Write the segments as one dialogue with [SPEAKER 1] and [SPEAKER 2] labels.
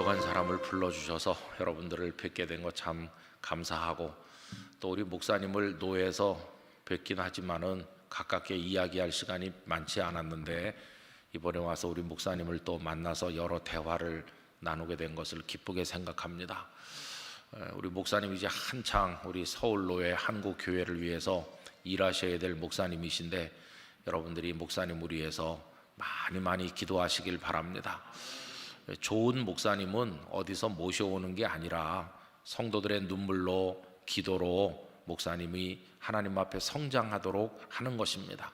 [SPEAKER 1] 귀한 사람을 불러주셔서 여러분들을 뵙게 된 것 참 감사하고, 또 우리 목사님을 노회에서 뵙긴 하지만은 가깝게 이야기할 시간이 많지 않았는데, 이번에 와서 우리 목사님을 또 만나서 여러 대화를 나누게 된 것을 기쁘게 생각합니다. 우리 목사님이 이제 한창 우리 서울노회 한국교회를 위해서 일하셔야 될 목사님이신데, 여러분들이 목사님을 위해서 많이 기도하시길 바랍니다. 좋은 목사님은 어디서 모셔오는 게 아니라 성도들의 눈물로, 기도로 목사님이 하나님 앞에 성장하도록 하는 것입니다.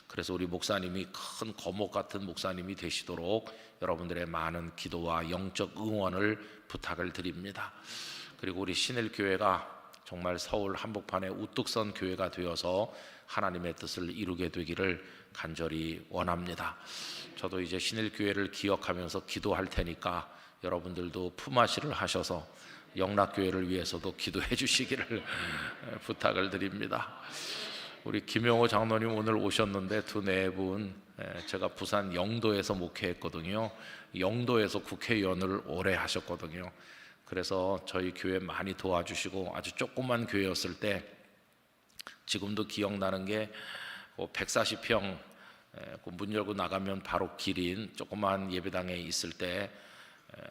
[SPEAKER 1] 그래서 우리 목사님이 큰 거목 같은 목사님이 되시도록 여러분들의 많은 기도와 영적 응원을 부탁을 드립니다. 그리고 우리 신일교회가 정말 서울 한복판에 우뚝 선 교회가 되어서 하나님의 뜻을 이루게 되기를 간절히 원합니다. 저도 이제 신일교회를 기억하면서 기도할 테니까 여러분들도 품앗이를 하셔서 영락교회를 위해서도 기도해 주시기를 부탁을 드립니다. 우리 김영호 장로님 오늘 오셨는데 두 네 분, 제가 부산 영도에서 목회했거든요. 영도에서 국회의원을 오래 하셨거든요. 그래서 저희 교회 많이 도와주시고, 아주 조그만 교회였을 때 지금도 기억나는 게 140평 문 열고 나가면 바로 길인 조그만 예배당에 있을 때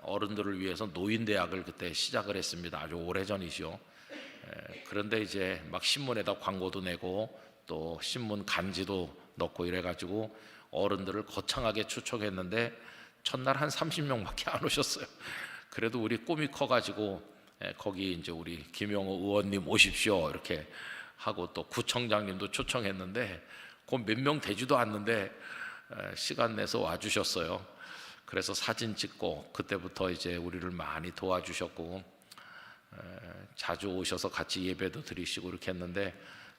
[SPEAKER 1] 어른들을 위해서 노인대학을 그때 시작을 했습니다. 아주 오래전이죠. 그런데 이제 막 신문에다 광고도 내고 또 신문 간지도 넣고 이래가지고 어른들을 거창하게 초청했는데 첫날 한 30명밖에 안 오셨어요. 그래도 우리 꿈이 커가지고 거기 이제 우리 김영호 의원님 오십시오 이렇게 하고, 또 구청장님도 초청했는데 그 몇 명 되지도 않는데 시간 내서 와주셨어요. 그래서 사진 찍고 그때부터 이제 우리를 많이 도와주셨고, 자주 오셔서 같이 예배도 드리시고 이렇게 했는데,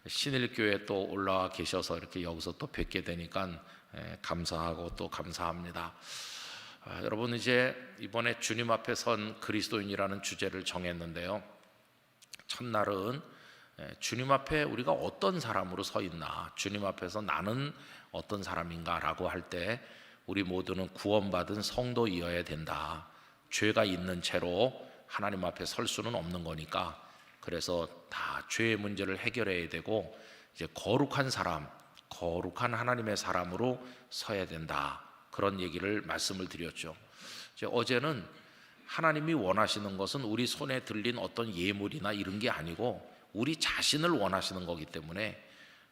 [SPEAKER 1] 신일교회 또 올라와 계셔서 이렇게 여기서 또 뵙게 되니까 감사하고 또 감사합니다. 여러분, 이제 이번에 주님 앞에 선 그리스도인이라는 주제를 정했는데요, 첫날은 주님 앞에 우리가 어떤 사람으로 서 있나, 주님 앞에서 나는 어떤 사람인가 라고 할 때 우리 모두는 구원받은 성도이어야 된다. 죄가 있는 채로 하나님 앞에 설 수는 없는 거니까, 그래서 다 죄의 문제를 해결해야 되고 이제 거룩한 사람, 거룩한 하나님의 사람으로 서야 된다. 그런 얘기를 말씀을 드렸죠. 이제 어제는 하나님이 원하시는 것은 우리 손에 들린 어떤 예물이나 이런 게 아니고 우리 자신을 원하시는 거기 때문에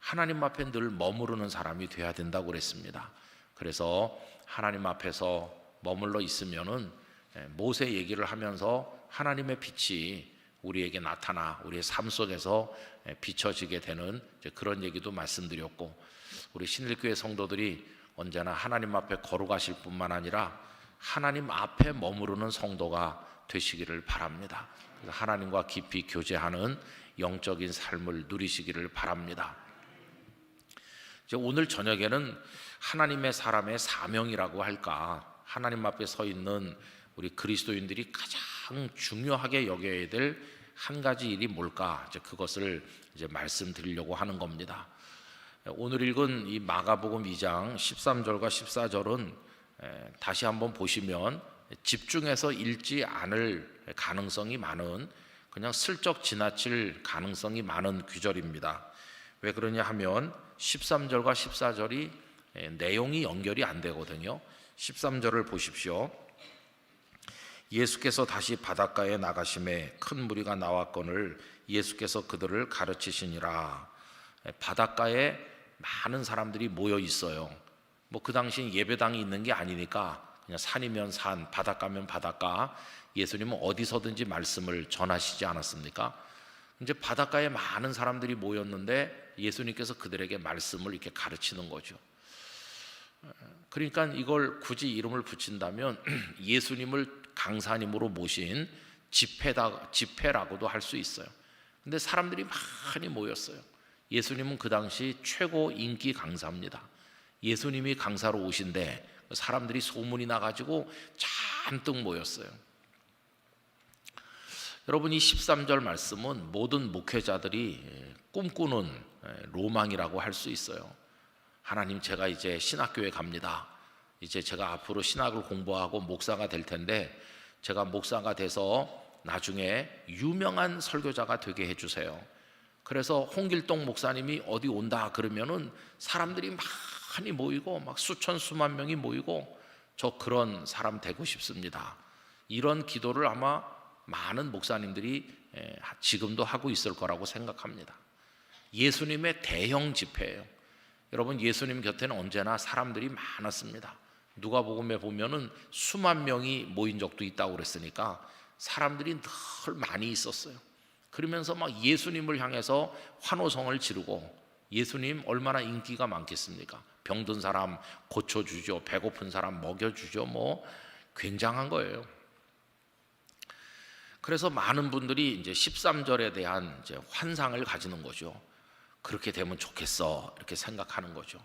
[SPEAKER 1] 하나님 앞에 늘 머무르는 사람이 돼야 된다고 그랬습니다. 그래서 하나님 앞에서 머물러 있으면은 모세 얘기를 하면서 하나님의 빛이 우리에게 나타나 우리의 삶 속에서 비춰지게 되는 그런 얘기도 말씀드렸고, 우리 신일교회 성도들이 언제나 하나님 앞에 거룩하실 뿐만 아니라 하나님 앞에 머무르는 성도가 되시기를 바랍니다. 그래서 하나님과 깊이 교제하는 영적인 삶을 누리시기를 바랍니다. 이제 오늘 저녁에는 하나님의 사람의 사명이라고 할까, 하나님 앞에 서 있는 우리 그리스도인들이 가장 중요하게 여겨야 될 한 가지 일이 뭘까, 이제 그것을 이제 말씀드리려고 하는 겁니다. 오늘 읽은 이 마가복음 2장 13절과 14절은 다시 한번 보시면 집중해서 읽지 않을 가능성이 많은, 그냥 슬쩍 지나칠 가능성이 많은 구절입니다. 왜 그러냐 하면 13절과 14절이 내용이 연결이 안 되거든요. 13절을 보십시오. 예수께서 다시 바닷가에 나가심에 큰 무리가 나왔거늘 예수께서 그들을 가르치시니라. 바닷가에 많은 사람들이 모여 있어요. 뭐 그 당시 예배당이 있는 게 아니니까 그냥 산이면 산, 바닷가면 바닷가, 예수님은 어디서든지 말씀을 전하시지 않았습니까? 이제 바닷가에 많은 사람들이 모였는데 예수님께서 그들에게 말씀을 이렇게 가르치는 거죠. 그러니까 이걸 굳이 이름을 붙인다면 예수님을 강사님으로 모신 집회라고도 할 수 있어요. 근데 사람들이 많이 모였어요. 예수님은 그 당시 최고 인기 강사입니다. 예수님이 강사로 오신데 사람들이 소문이 나가지고 잔뜩 모였어요. 여러분, 이 13절 말씀은 모든 목회자들이 꿈꾸는 로망이라고 할 수 있어요. 하나님, 제가 이제 신학교에 갑니다. 이제 제가 앞으로 신학을 공부하고 목사가 될 텐데 제가 목사가 돼서 나중에 유명한 설교자가 되게 해주세요. 그래서 홍길동 목사님이 어디 온다 그러면은 사람들이 많이 모이고 막 수천 수만 명이 모이고 저 그런 사람 되고 싶습니다. 이런 기도를 아마 많은 목사님들이 지금도 하고 있을 거라고 생각합니다. 예수님의 대형 집회예요. 여러분, 예수님 곁에는 언제나 사람들이 많았습니다. 누가복음에 보면은 수만 명이 모인 적도 있다고 그랬으니까 사람들이 늘 많이 있었어요. 그러면서 막 예수님을 향해서 환호성을 지르고, 예수님 얼마나 인기가 많겠습니까? 병든 사람 고쳐주죠, 배고픈 사람 먹여주죠. 뭐 굉장한 거예요. 그래서 많은 분들이 이제 13절에 대한 이제 환상을 가지는 거죠. 그렇게 되면 좋겠어, 이렇게 생각하는 거죠.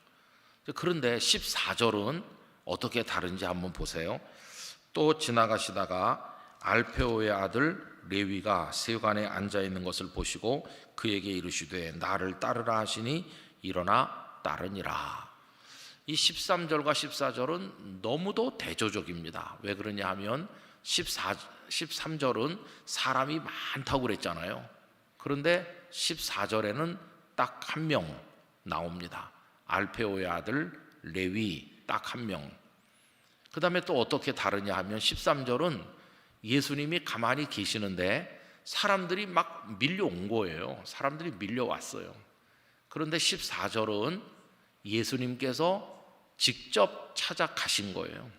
[SPEAKER 1] 그런데 14절은 어떻게 다른지 한번 보세요. 또 지나가시다가 알페오의 아들 레위가 세관에 앉아 있는 것을 보시고 그에게 이르시되 나를 따르라 하시니 일어나 따르니라. 이 13절과 14절은 너무도 대조적입니다. 왜 그러냐 하면 13절은 사람이 많다고 그랬잖아요. 그런데 14절에는 딱 한 명 나옵니다. 알페오의 아들 레위, 딱 한 명. 그 다음에 또 어떻게 다르냐 하면 13절은 예수님이 가만히 계시는데 사람들이 막 밀려온 거예요. 사람들이 밀려왔어요. 그런데 14절은 예수님께서 직접 찾아가신 거예요.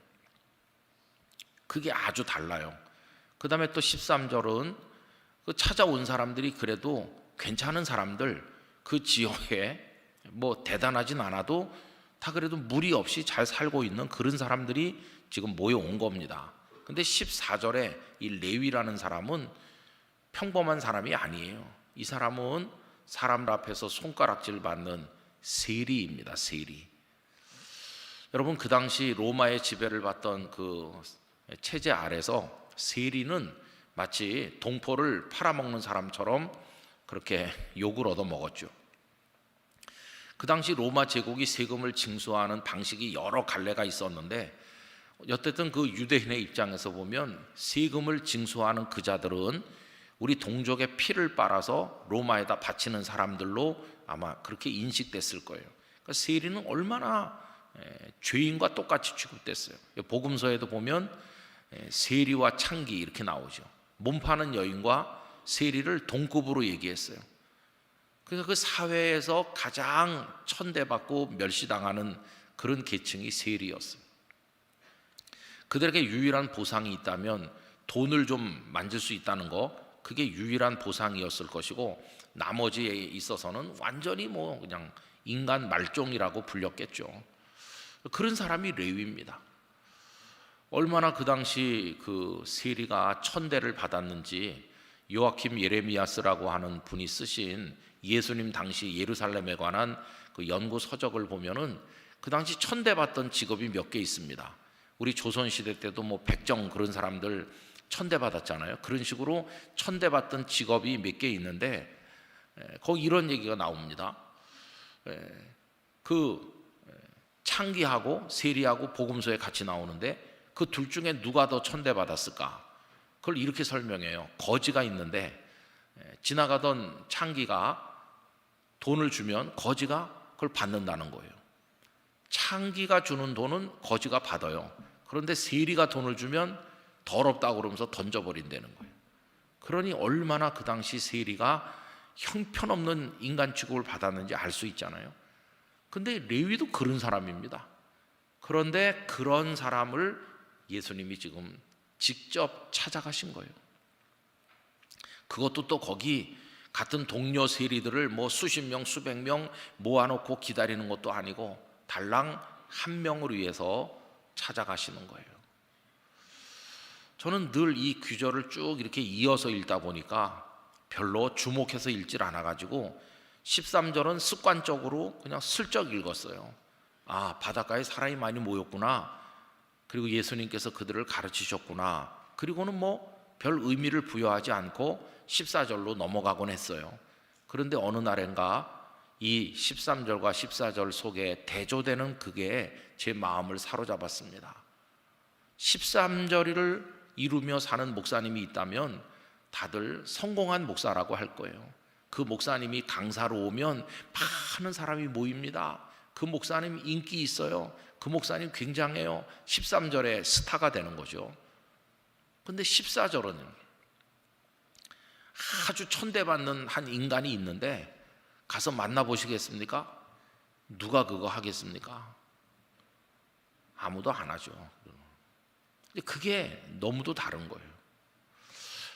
[SPEAKER 1] 그게 아주 달라요. 그 다음에 또 13절은 그 찾아온 사람들이 그래도 괜찮은 사람들, 그 지역에 뭐 대단하진 않아도 다 그래도 무리 없이 잘 살고 있는 그런 사람들이 지금 모여온 겁니다. 근데 14절에 이 레위라는 사람은 평범한 사람이 아니에요. 이 사람은 사람들 앞에서 손가락질 받는 세리입니다. 세리. 여러분, 그 당시 로마의 지배를 받던 그 체제 아래서 세리는 마치 동포를 팔아먹는 사람처럼 그렇게 욕을 얻어먹었죠. 그 당시 로마 제국이 세금을 징수하는 방식이 여러 갈래가 있었는데, 어쨌든 그 유대인의 입장에서 보면 세금을 징수하는 그 자들은 우리 동족의 피를 빨아서 로마에다 바치는 사람들로 아마 그렇게 인식됐을 거예요. 그러니까 세리는 얼마나 죄인과 똑같이 취급됐어요. 복음서에도 보면 세리와 창기 이렇게 나오죠. 몸 파는 여인과 세리를 동급으로 얘기했어요. 그래서 그 사회에서 가장 천대받고 멸시당하는 그런 계층이 세리였어요. 그들에게 유일한 보상이 있다면 돈을 좀 만질 수 있다는 거, 그게 유일한 보상이었을 것이고, 나머지에 있어서는 완전히 뭐 그냥 인간 말종이라고 불렸겠죠. 그런 사람이 레위입니다. 얼마나 그 당시 그 세리가 천대를 받았는지 요아킴 예레미야스라고 하는 분이 쓰신 예수님 당시 예루살렘에 관한 그 연구 서적을 보면은 그 당시 천대받던 직업이 몇 개 있습니다. 우리 조선시대 때도 뭐 백정 그런 사람들 천대받았잖아요. 그런 식으로 천대받던 직업이 몇 개 있는데 거기 이런 얘기가 나옵니다. 그 창기하고 세리하고 복음서에 같이 나오는데 그 둘 중에 누가 더 천대받았을까? 그걸 이렇게 설명해요. 거지가 있는데 지나가던 창기가 돈을 주면 거지가 그걸 받는다는 거예요. 창기가 주는 돈은 거지가 받아요. 그런데 세리가 돈을 주면 더럽다고 그러면서 던져버린다는 거예요. 그러니 얼마나 그 당시 세리가 형편없는 인간 취급을 받았는지 알 수 있잖아요. 근데 레위도 그런 사람입니다. 그런데 그런 사람을 예수님이 지금 직접 찾아가신 거예요. 그것도 또 거기 같은 동료 세리들을 뭐 수십 명 수백 명 모아놓고 기다리는 것도 아니고 달랑 한 명을 위해서 찾아가시는 거예요. 저는 늘 이 구절을 쭉 이렇게 이어서 읽다 보니까 별로 주목해서 읽질 않아가지고 13절은 습관적으로 그냥 슬쩍 읽었어요. 아, 바닷가에 사람이 많이 모였구나. 그리고 예수님께서 그들을 가르치셨구나. 그리고는 뭐 별 의미를 부여하지 않고 14절로 넘어가곤 했어요. 그런데 어느 날인가 이 13절과 14절 속에 대조되는 그게 제 마음을 사로잡았습니다. 13절을 이루며 사는 목사님이 있다면 다들 성공한 목사라고 할 거예요. 그 목사님이 강사로 오면 많은 사람이 모입니다. 그 목사님 인기 있어요. 그 목사님 굉장해요. 13절에 스타가 되는 거죠. 근데 14절은 아주 천대받는 한 인간이 있는데 가서 만나보시겠습니까? 누가 그거 하겠습니까? 아무도 안 하죠. 근데 그게 너무도 다른 거예요.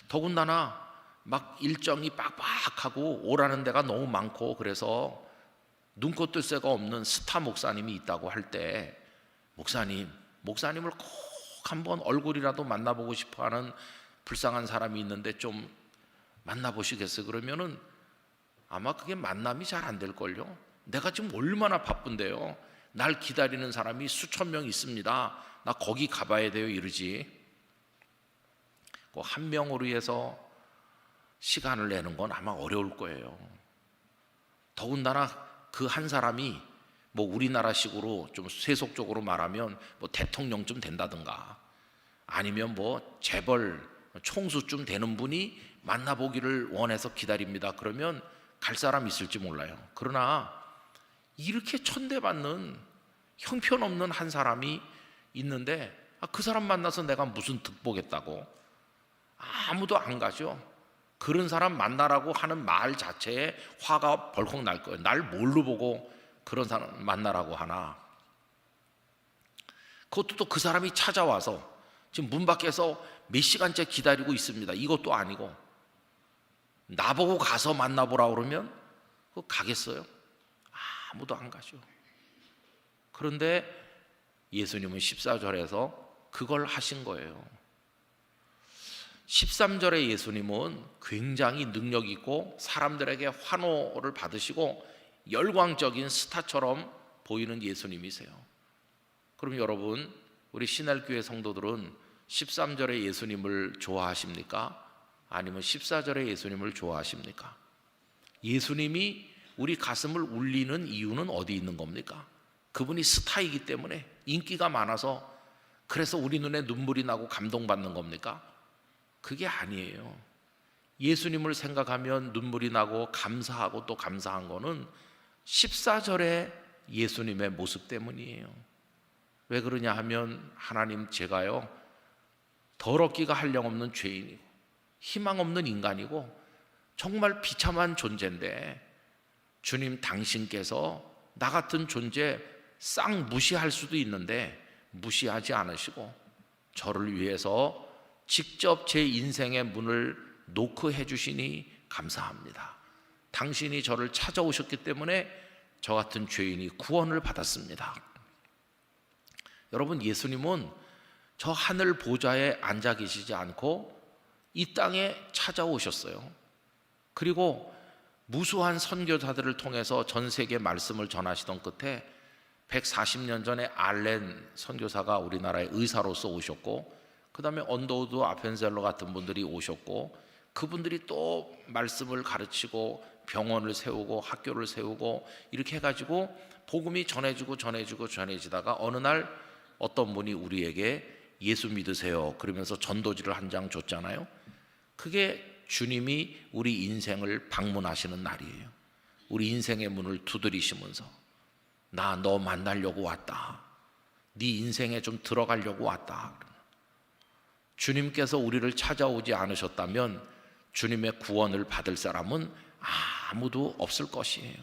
[SPEAKER 1] 더군다나 막 일정이 빡빡하고 오라는 데가 너무 많고 그래서 눈코 뜰 새가 없는 스타 목사님이 있다고 할 때 목사님을 꼭 한번 얼굴이라도 만나보고 싶어하는 불쌍한 사람이 있는데 좀 만나보시겠어요? 그러면은 아마 그게 만남이 잘 안 될걸요. 내가 지금 얼마나 바쁜데요. 날 기다리는 사람이 수천 명 있습니다. 나 거기 가봐야 돼요 이러지. 그 한 명으로 위해서 시간을 내는 건 아마 어려울 거예요. 더군다나 그 한 사람이 뭐 우리나라식으로 좀 세속적으로 말하면 뭐 대통령쯤 된다든가 아니면 뭐 재벌 총수쯤 되는 분이 만나보기를 원해서 기다립니다. 그러면 갈 사람 있을지 몰라요. 그러나 이렇게 천대받는 형편없는 한 사람이 있는데 그 사람 만나서 내가 무슨 득보겠다고? 아무도 안 가죠. 그런 사람 만나라고 하는 말 자체에 화가 벌컥 날 거예요. 날 뭘로 보고 그런 사람 만나라고 하나? 그것도 또 그 사람이 찾아와서 지금 문 밖에서 몇 시간째 기다리고 있습니다. 이것도 아니고 나보고 가서 만나보라 그러면 그거 가겠어요? 아무도 안 가죠. 그런데 예수님은 14절에서 그걸 하신 거예요. 13절에 예수님은 굉장히 능력 있고 사람들에게 환호를 받으시고 열광적인 스타처럼 보이는 예수님이세요. 그럼 여러분, 우리 신할교회 성도들은 13절에 예수님을 좋아하십니까? 아니면 14절에 예수님을 좋아하십니까? 예수님이 우리 가슴을 울리는 이유는 어디 있는 겁니까? 그분이 스타이기 때문에, 인기가 많아서 그래서 우리 눈에 눈물이 나고 감동받는 겁니까? 그게 아니에요. 예수님을 생각하면 눈물이 나고 감사하고 또 감사한 거는 14절의 예수님의 모습 때문이에요. 왜 그러냐 하면 하나님, 제가요 더럽기가 한량없는 죄인이고 희망 없는 인간이고 정말 비참한 존재인데 주님 당신께서 나 같은 존재 싹 무시할 수도 있는데 무시하지 않으시고 저를 위해서 직접 제 인생의 문을 노크해 주시니 감사합니다. 당신이 저를 찾아오셨기 때문에 저 같은 죄인이 구원을 받았습니다. 여러분, 예수님은 저 하늘 보좌에 앉아 계시지 않고 이 땅에 찾아오셨어요. 그리고 무수한 선교사들을 통해서 전 세계 말씀을 전하시던 끝에 140년 전에 알렌 선교사가 우리나라에 의사로서 오셨고, 그 다음에 언더우드 아펜셀러 같은 분들이 오셨고, 그분들이 또 말씀을 가르치고 병원을 세우고 학교를 세우고 이렇게 해가지고 복음이 전해지다가 어느 날 어떤 분이 우리에게 예수 믿으세요 그러면서 전도지를 한 장 줬잖아요. 그게 주님이 우리 인생을 방문하시는 날이에요. 우리 인생의 문을 두드리시면서 나 너 만나려고 왔다, 네 인생에 좀 들어가려고 왔다. 주님께서 우리를 찾아오지 않으셨다면 주님의 구원을 받을 사람은 아무도 없을 것이에요.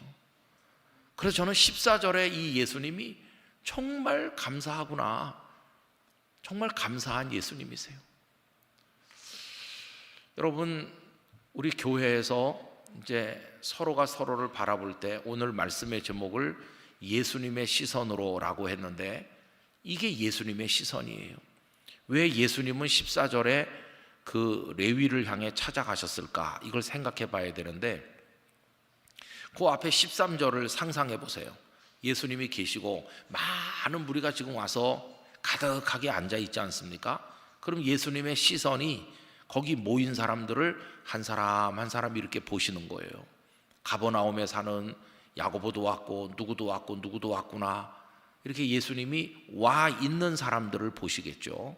[SPEAKER 1] 그래서 저는 14절에 이 예수님이 정말 감사하구나, 정말 감사한 예수님이세요. 여러분, 우리 교회에서 이제 서로가 서로를 바라볼 때 오늘 말씀의 제목을 예수님의 시선으로라고 했는데 이게 예수님의 시선이에요. 왜 예수님은 14절에 그 레위를 향해 찾아가셨을까? 이걸 생각해 봐야 되는데, 그 앞에 13절을 상상해 보세요. 예수님이 계시고 많은 무리가 지금 와서 가득하게 앉아 있지 않습니까? 그럼 예수님의 시선이 거기 모인 사람들을 한 사람 한 사람 이렇게 보시는 거예요. 가버나움에 사는 야고보도 왔고 누구도 왔고 누구도 왔구나, 이렇게 예수님이 와 있는 사람들을 보시겠죠.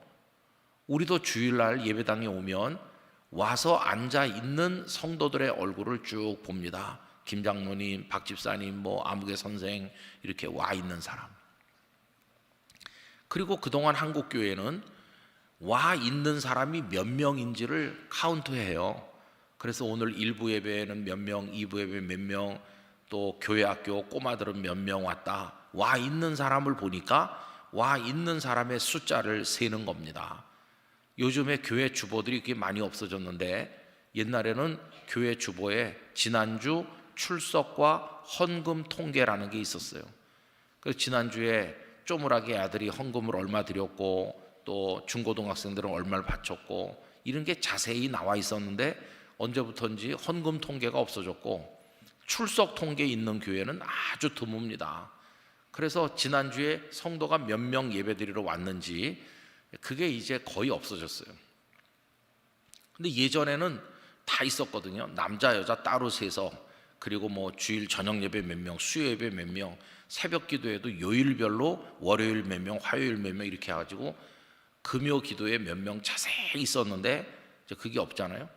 [SPEAKER 1] 우리도 주일날 예배당에 오면 와서 앉아 있는 성도들의 얼굴을 쭉 봅니다. 김 장로님, 박 집사님, 아무개 선생 이렇게 와 있는 사람. 그리고 그동안 한국 교회는 와 있는 사람이 몇 명인지를 카운트해요. 그래서 오늘 1부 예배에는 몇 명, 2부 예배 몇 명, 또 교회 학교 꼬마들은 몇 명 왔다. 와 있는 사람을 보니까 와 있는 사람의 숫자를 세는 겁니다. 요즘에 교회 주보들이 그게 많이 없어졌는데 옛날에는 교회 주보에 지난주 출석과 헌금 통계라는 게 있었어요. 그래서 지난주에 쪼물하게 아들이 헌금을 얼마 드렸고 또 중고등학생들은 얼마를 바쳤고 이런 게 자세히 나와 있었는데 언제부터인지 헌금 통계가 없어졌고 출석 통계 있는 교회는 아주 드뭅니다. 그래서 지난주에 성도가 몇 명 예배드리러 왔는지 그게 이제 거의 없어졌어요. 근데 예전에는 다 있었거든요. 남자 여자 따로 세서, 그리고 주일 저녁 예배 몇 명, 수요 예배 몇 명, 새벽 기도에도 요일별로 월요일 몇 명, 화요일 몇 명 이렇게 해가지고 금요 기도에 몇 명 자세히 있었는데 이제 그게 없잖아요.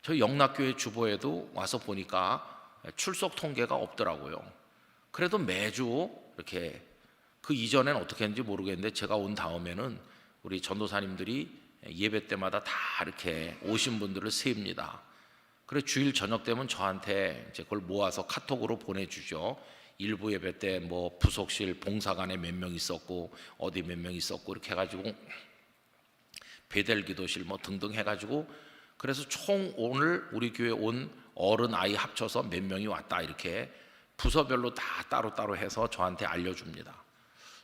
[SPEAKER 1] 저희 영락교회 주보에도 와서 보니까 출석 통계가 없더라고요. 그래도 매주 이렇게, 그 이전엔 어떻게 했는지 모르겠는데 제가 온 다음에는 우리 전도사님들이 예배 때마다 다 이렇게 오신 분들을 세입니다. 그래서 주일 저녁 되면 저한테 이제 그걸 모아서 카톡으로 보내주죠. 일부 예배 때 부속실 봉사관에 몇 명 있었고 어디 몇 명 있었고 이렇게 해가지고 베델 기도실 등등 해가지고, 그래서 총 오늘 우리 교회 온 어른 아이 합쳐서 몇 명이 왔다 이렇게 부서별로 다 따로따로 해서 저한테 알려줍니다.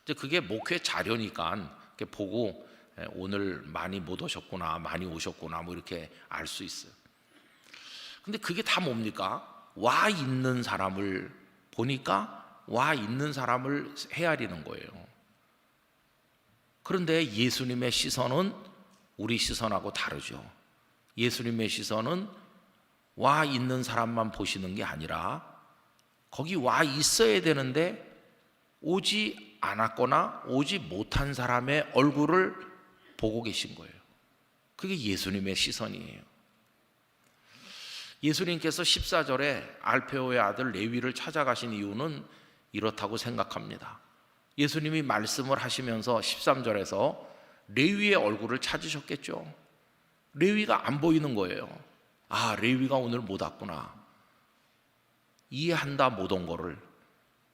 [SPEAKER 1] 이제 그게 목회 자료니까 이렇게 보고 오늘 많이 못 오셨구나, 많이 오셨구나 이렇게 알 수 있어요. 근데 그게 다 뭡니까? 와 있는 사람을 보니까 와 있는 사람을 헤아리는 거예요. 그런데 예수님의 시선은 우리 시선하고 다르죠. 예수님의 시선은 와 있는 사람만 보시는 게 아니라 거기 와 있어야 되는데 오지 않았거나 오지 못한 사람의 얼굴을 보고 계신 거예요. 그게 예수님의 시선이에요. 예수님께서 14절에 알페오의 아들 레위를 찾아가신 이유는 이렇다고 생각합니다. 예수님이 말씀을 하시면서 13절에서 레위의 얼굴을 찾으셨겠죠. 레위가 안 보이는 거예요. 아, 레위가 오늘 못 왔구나. 이해한다, 못 온 거를.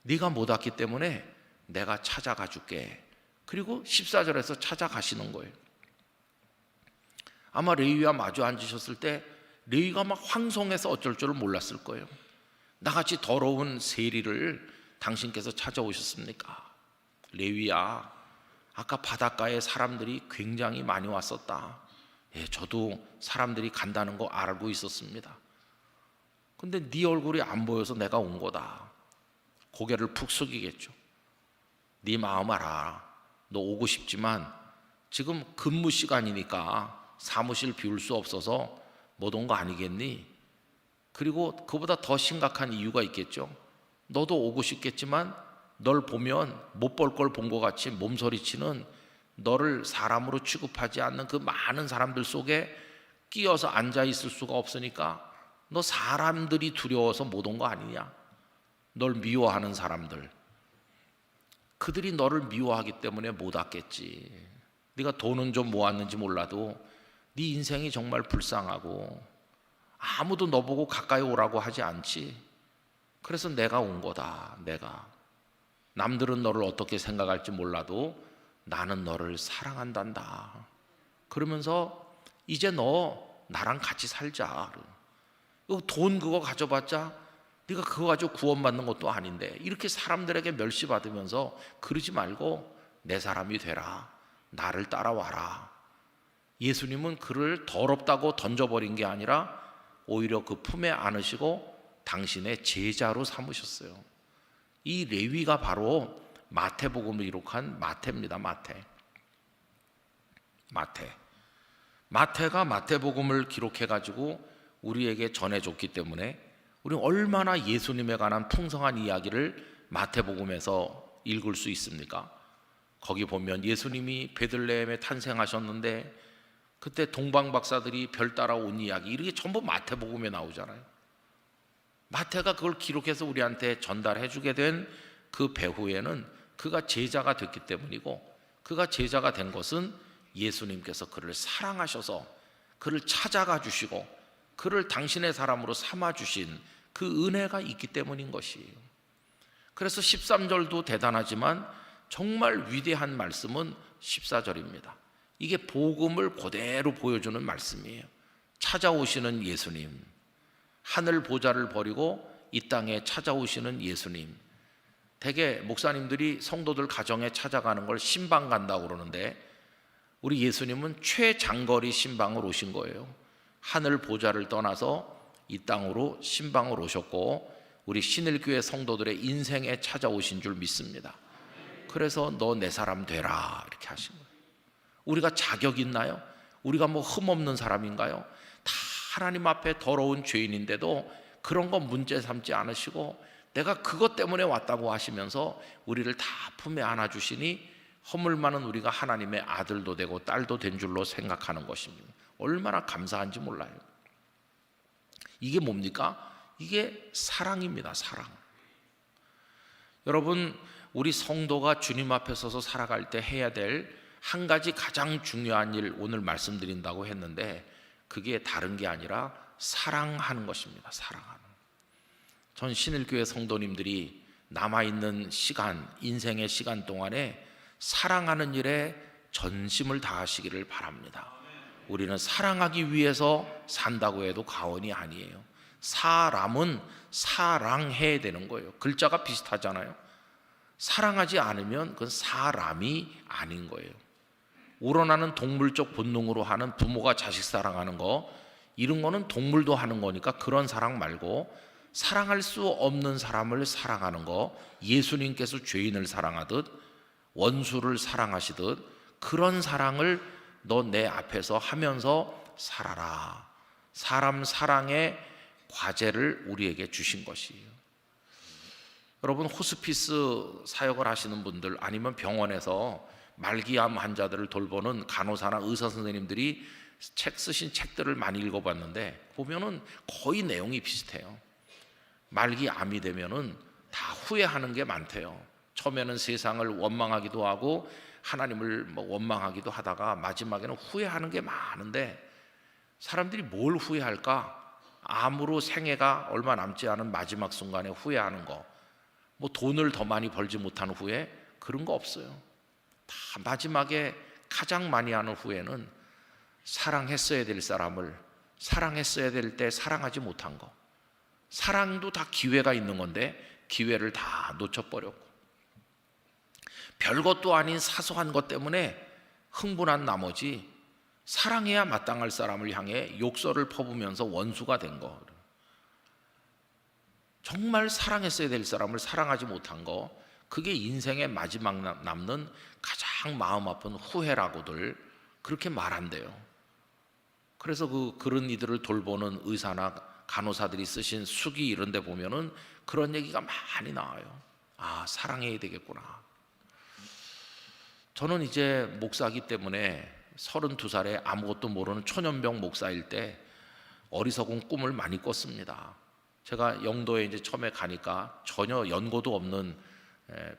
[SPEAKER 1] 네가 못 왔기 때문에 내가 찾아가 줄게. 그리고 14절에서 찾아가시는 거예요. 아마 레위와 마주 앉으셨을 때 레위가 막 황송해서 어쩔 줄을 몰랐을 거예요. 나같이 더러운 세리를 당신께서 찾아오셨습니까? 레위야, 아까 바닷가에 사람들이 굉장히 많이 왔었다. 예, 저도 사람들이 간다는 거 알고 있었습니다. 근데 네 얼굴이 안 보여서 내가 온 거다. 고개를 푹 숙이겠죠. 네 마음 알아. 너 오고 싶지만 지금 근무 시간이니까 사무실 비울 수 없어서 못 온 거 아니겠니? 그리고 그보다 더 심각한 이유가 있겠죠. 너도 오고 싶겠지만 널 보면 못 볼 걸 본 것 같이 몸서리치는, 너를 사람으로 취급하지 않는 그 많은 사람들 속에 끼어서 앉아 있을 수가 없으니까 너 사람들이 두려워서 못 온 거 아니냐? 널 미워하는 사람들, 그들이 너를 미워하기 때문에 못 왔겠지. 네가 돈은 좀 모았는지 몰라도 네 인생이 정말 불쌍하고 아무도 너보고 가까이 오라고 하지 않지. 그래서 내가 온 거다. 내가. 남들은 너를 어떻게 생각할지 몰라도 나는 너를 사랑한단다. 그러면서 이제 너 나랑 같이 살자. 돈 그거 가져봤자 네가 그거 가지고 구원받는 것도 아닌데 이렇게 사람들에게 멸시받으면서 그러지 말고 내 사람이 되라. 나를 따라와라. 예수님은 그를 더럽다고 던져버린 게 아니라 오히려 그 품에 안으시고 당신의 제자로 삼으셨어요. 이 레위가 바로 마태복음을 기록한 마태입니다. 마태가 마태복음을 기록해가지고 우리에게 전해줬기 때문에 우리는 얼마나 예수님에 관한 풍성한 이야기를 마태복음에서 읽을 수 있습니까? 거기 보면 예수님이 베들레헴에 탄생하셨는데 그때 동방 박사들이 별 따라온 이야기, 이게 전부 마태복음에 나오잖아요. 마태가 그걸 기록해서 우리한테 전달해 주게 된 그 배후에는 그가 제자가 됐기 때문이고, 그가 제자가 된 것은 예수님께서 그를 사랑하셔서 그를 찾아가 주시고 그를 당신의 사람으로 삼아 주신 그 은혜가 있기 때문인 것이에요. 그래서 13절도 대단하지만 정말 위대한 말씀은 14절입니다. 이게 복음을 그대로 보여주는 말씀이에요. 찾아오시는 예수님, 하늘 보좌를 버리고 이 땅에 찾아오시는 예수님. 대개 목사님들이 성도들 가정에 찾아가는 걸 신방 간다고 그러는데, 우리 예수님은 최장거리 신방을 오신 거예요. 하늘 보좌를 떠나서 이 땅으로 신방을 오셨고 우리 신일교회 성도들의 인생에 찾아오신 줄 믿습니다. 그래서 너 내 사람 되라 이렇게 하신 거예요. 우리가 자격 있나요? 우리가 뭐 흠없는 사람인가요? 다 하나님 앞에 더러운 죄인인데도 그런 거 문제 삼지 않으시고 내가 그것 때문에 왔다고 하시면서 우리를 다 품에 안아주시니 허물 많은 우리가 하나님의 아들도 되고 딸도 된 줄로 생각하는 것입니다. 얼마나 감사한지 몰라요. 이게 뭡니까? 이게 사랑입니다. 사랑. 여러분, 우리 성도가 주님 앞에 서서 살아갈 때 해야 될 한 가지 가장 중요한 일 오늘 말씀드린다고 했는데, 그게 다른 게 아니라 사랑하는 것입니다. 사랑하는. 전 신일교회 성도님들이 남아있는 시간, 인생의 시간 동안에 사랑하는 일에 전심을 다하시기를 바랍니다. 우리는 사랑하기 위해서 산다고 해도 과언이 아니에요. 사람은 사랑해야 되는 거예요. 글자가 비슷하잖아요. 사랑하지 않으면 그건 사람이 아닌 거예요. 우러나는 동물적 본능으로 하는 부모가 자식 사랑하는 거, 이런 거는 동물도 하는 거니까 그런 사랑 말고, 사랑할 수 없는 사람을 사랑하는 거, 예수님께서 죄인을 사랑하듯 원수를 사랑하시듯 그런 사랑을 너 내 앞에서 하면서 살아라. 사람 사랑의 과제를 우리에게 주신 것이에요. 여러분, 호스피스 사역을 하시는 분들, 아니면 병원에서 말기암 환자들을 돌보는 간호사나 의사 선생님들이 책 쓰신 책들을 많이 읽어봤는데 보면은 거의 내용이 비슷해요. 말기암이 되면은 다 후회하는 게 많대요. 처음에는 세상을 원망하기도 하고 하나님을 원망하기도 하다가 마지막에는 후회하는 게 많은데, 사람들이 뭘 후회할까? 암으로 생애가 얼마 남지 않은 마지막 순간에 후회하는 거, 뭐 돈을 더 많이 벌지 못한 후회, 그런 거 없어요. 다 마지막에 가장 많이 하는 후회는 사랑했어야 될 사람을 사랑했어야 될 때 사랑하지 못한 거. 사랑도 다 기회가 있는 건데 기회를 다 놓쳐버렸고, 별것도 아닌 사소한 것 때문에 흥분한 나머지 사랑해야 마땅할 사람을 향해 욕설을 퍼부면서 원수가 된 거, 정말 사랑했어야 될 사람을 사랑하지 못한 거, 그게 인생의 마지막 남는 가장 마음 아픈 후회라고들 그렇게 말한대요. 그래서 그런 이들을 돌보는 의사나 간호사들이 쓰신 수기 이런 데 보면은 그런 얘기가 많이 나와요. 아, 사랑해야 되겠구나. 저는 이제 목사이기 때문에 32살에 아무것도 모르는 초년병 목사일 때 어리석은 꿈을 많이 꿨습니다. 제가 영도에 이제 처음에 가니까 전혀 연고도 없는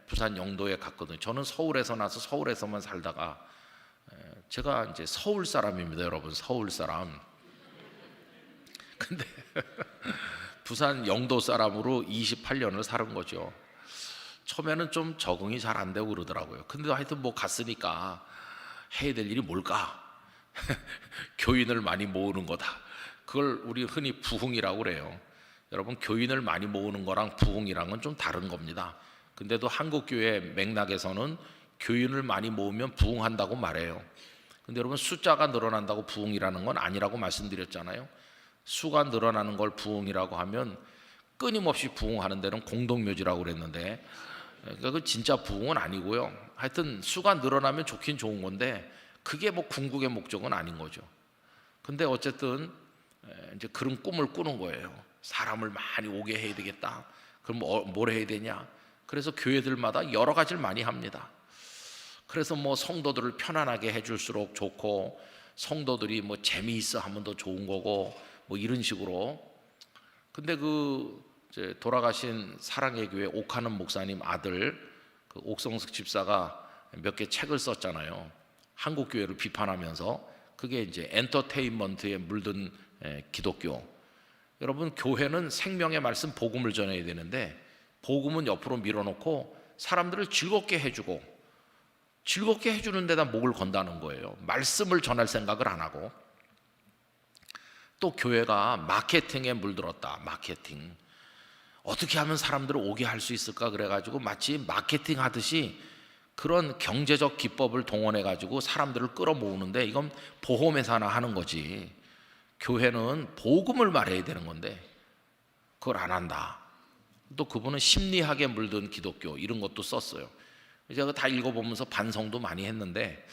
[SPEAKER 1] 부산 영도에 갔거든요. 저는 서울에서 나서 서울에서만 살다가, 제가 이제 서울 사람입니다, 여러분. 서울 사람. 근데 부산 영도 사람으로 28년을 살은 거죠. 처음에는 좀 적응이 잘 안 되고 그러더라고요. 근데 하여튼 뭐 갔으니까 해야 될 일이 뭘까? 교인을 많이 모으는 거다. 그걸 우리 흔히 부흥이라고 그래요. 여러분, 교인을 많이 모으는 거랑 부흥이랑은 좀 다른 겁니다. 근데도 한국교회 맥락에서는 교인을 많이 모으면 부흥한다고 말해요. 근데 여러분, 숫자가 늘어난다고 부흥이라는 건 아니라고 말씀드렸잖아요. 수가 늘어나는 걸 부흥이라고 하면 끊임없이 부흥하는 데는 공동묘지라고 그랬는데, 그러니까 그 진짜 부흥은 아니고요. 하여튼 수가 늘어나면 좋긴 좋은 건데 그게 뭐 궁극의 목적은 아닌 거죠. 근데 어쨌든 이제 그런 꿈을 꾸는 거예요. 사람을 많이 오게 해야 되겠다. 그럼 뭘 해야 되냐? 그래서 교회들마다 여러 가지를 많이 합니다. 그래서 뭐 성도들을 편안하게 해줄수록 좋고, 성도들이 뭐 재미있어 하면 더 좋은 거고, 뭐 이런 식으로. 근데 그 이제 돌아가신 사랑의 교회 옥하는 목사님 아들 그 옥성석 집사가 몇 개 책을 썼잖아요. 한국 교회를 비판하면서. 그게 이제 엔터테인먼트에 물든 기독교. 여러분, 교회는 생명의 말씀 복음을 전해야 되는데 복음은 옆으로 밀어놓고 사람들을 즐겁게 해주고, 즐겁게 해주는 데다 목을 건다는 거예요. 말씀을 전할 생각을 안 하고. 또 교회가 마케팅에 물들었다. 마케팅. 어떻게 하면 사람들을 오게 할 수 있을까 그래가지고 마치 마케팅 하듯이 그런 경제적 기법을 동원해가지고 사람들을 끌어모으는데, 이건 보험회사나 하는 거지. 교회는 복음을 말해야 되는 건데 그걸 안 한다. 또 그분은 심리학에 물든 기독교 이런 것도 썼어요. 제가 다 읽어보면서 반성도 많이 했는데,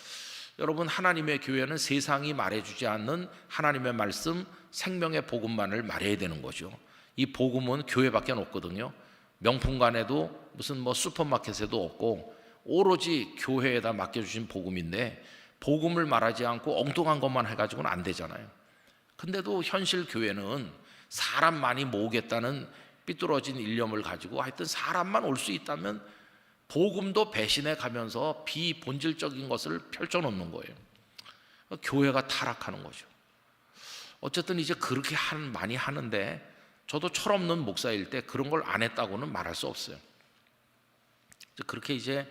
[SPEAKER 1] 여러분, 하나님의 교회는 세상이 말해주지 않는 하나님의 말씀 생명의 복음만을 말해야 되는 거죠. 이 복음은 교회밖에 없거든요. 명품관에도 무슨 뭐 슈퍼마켓에도 없고 오로지 교회에다 맡겨주신 복음인데, 복음을 말하지 않고 엉뚱한 것만 해가지고는 안 되잖아요. 근데도 현실 교회는 사람 많이 모으겠다는 삐뚤어진 일념을 가지고 하여튼 사람만 올 수 있다면 복음도 배신해 가면서 비본질적인 것을 펼쳐놓는 거예요. 교회가 타락하는 거죠. 어쨌든 이제 그렇게 많이 하는데, 저도 철없는 목사일 때 그런 걸 안 했다고는 말할 수 없어요. 그렇게 이제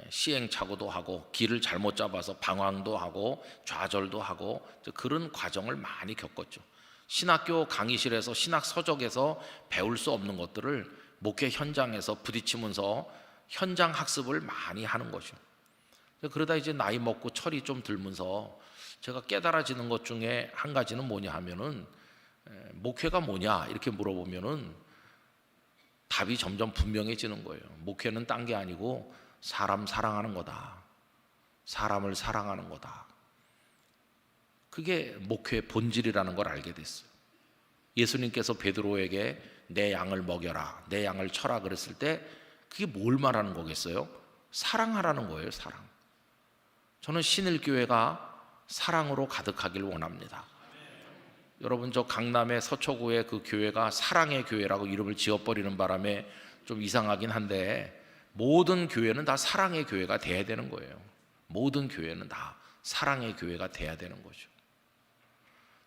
[SPEAKER 1] 시행착오도 하고 길을 잘못 잡아서 방황도 하고 좌절도 하고 그런 과정을 많이 겪었죠. 신학교 강의실에서 신학 서적에서 배울 수 없는 것들을 목회 현장에서 부딪히면서 현장 학습을 많이 하는 거죠. 그러다 이제 나이 먹고 철이 좀 들면서 제가 깨달아지는 것 중에 한 가지는 뭐냐 하면은, 목회가 뭐냐 이렇게 물어보면은 답이 점점 분명해지는 거예요. 목회는 딴 게 아니고 사람 사랑하는 거다. 사람을 사랑하는 거다. 그게 목회의 본질이라는 걸 알게 됐어요. 예수님께서 베드로에게 내 양을 먹여라, 내 양을 쳐라 그랬을 때 그게 뭘 말하는 거겠어요? 사랑하라는 거예요. 사랑. 저는 신일교회가 사랑으로 가득하길 원합니다. 여러분, 저 강남의 서초구의 그 교회가 사랑의 교회라고 이름을 지어버리는 바람에 좀 이상하긴 한데, 모든 교회는 다 사랑의 교회가 돼야 되는 거예요. 모든 교회는 다 사랑의 교회가 돼야 되는 거죠.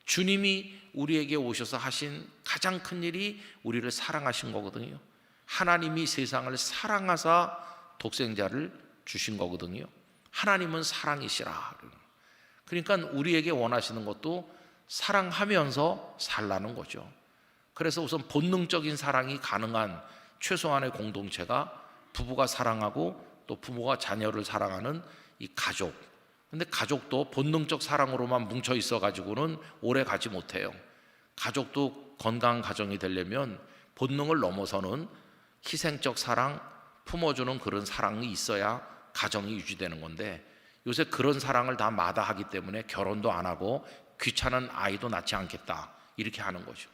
[SPEAKER 1] 주님이 우리에게 오셔서 하신 가장 큰 일이 우리를 사랑하신 거거든요. 하나님이 세상을 사랑하사 독생자를 주신 거거든요. 하나님은 사랑이시라. 그러니까 우리에게 원하시는 것도 사랑하면서 살라는 거죠. 그래서 우선 본능적인 사랑이 가능한 최소한의 공동체가 부부가 사랑하고 또 부모가 자녀를 사랑하는 이 가족. 근데 가족도 본능적 사랑으로만 뭉쳐 있어 가지고는 오래 가지 못해요. 가족도 건강한 가정이 되려면 본능을 넘어서는 희생적 사랑, 품어주는 그런 사랑이 있어야 가정이 유지되는 건데, 요새 그런 사랑을 다 마다하기 때문에 결혼도 안 하고 귀찮은 아이도 낳지 않겠다 이렇게 하는 거죠.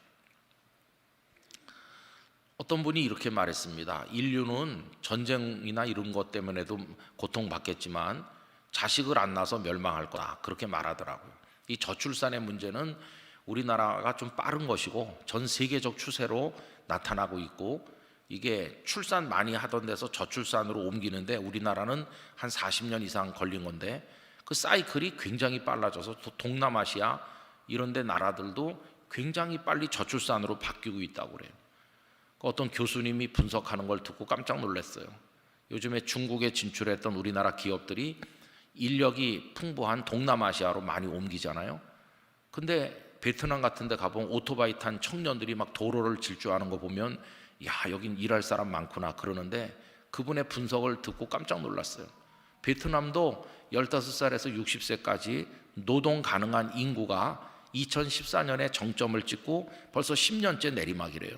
[SPEAKER 1] 어떤 분이 이렇게 말했습니다. 인류는 전쟁이나 이런 것 때문에도 고통받겠지만 자식을 안 낳아서 멸망할 거다 그렇게 말하더라고요. 이 저출산의 문제는 우리나라가 좀 빠른 것이고 전 세계적 추세로 나타나고 있고, 이게 출산 많이 하던 데서 저출산으로 옮기는데 우리나라는 한 40년 이상 걸린 건데, 그 사이클이 굉장히 빨라져서 동남아시아 이런 데 나라들도 굉장히 빨리 저출산으로 바뀌고 있다고 그래요. 어떤 교수님이 분석하는 걸 듣고 깜짝 놀랐어요. 요즘에 중국에 진출했던 우리나라 기업들이 인력이 풍부한 동남아시아로 많이 옮기잖아요. 근데 베트남 같은 데 가보면 오토바이 탄 청년들이 막 도로를 질주하는 거 보면 야, 여긴 일할 사람 많구나 그러는데, 그분의 분석을 듣고 깜짝 놀랐어요. 베트남도 15살에서 60세까지 노동 가능한 인구가 2014년에 정점을 찍고 벌써 10년째 내리막이래요.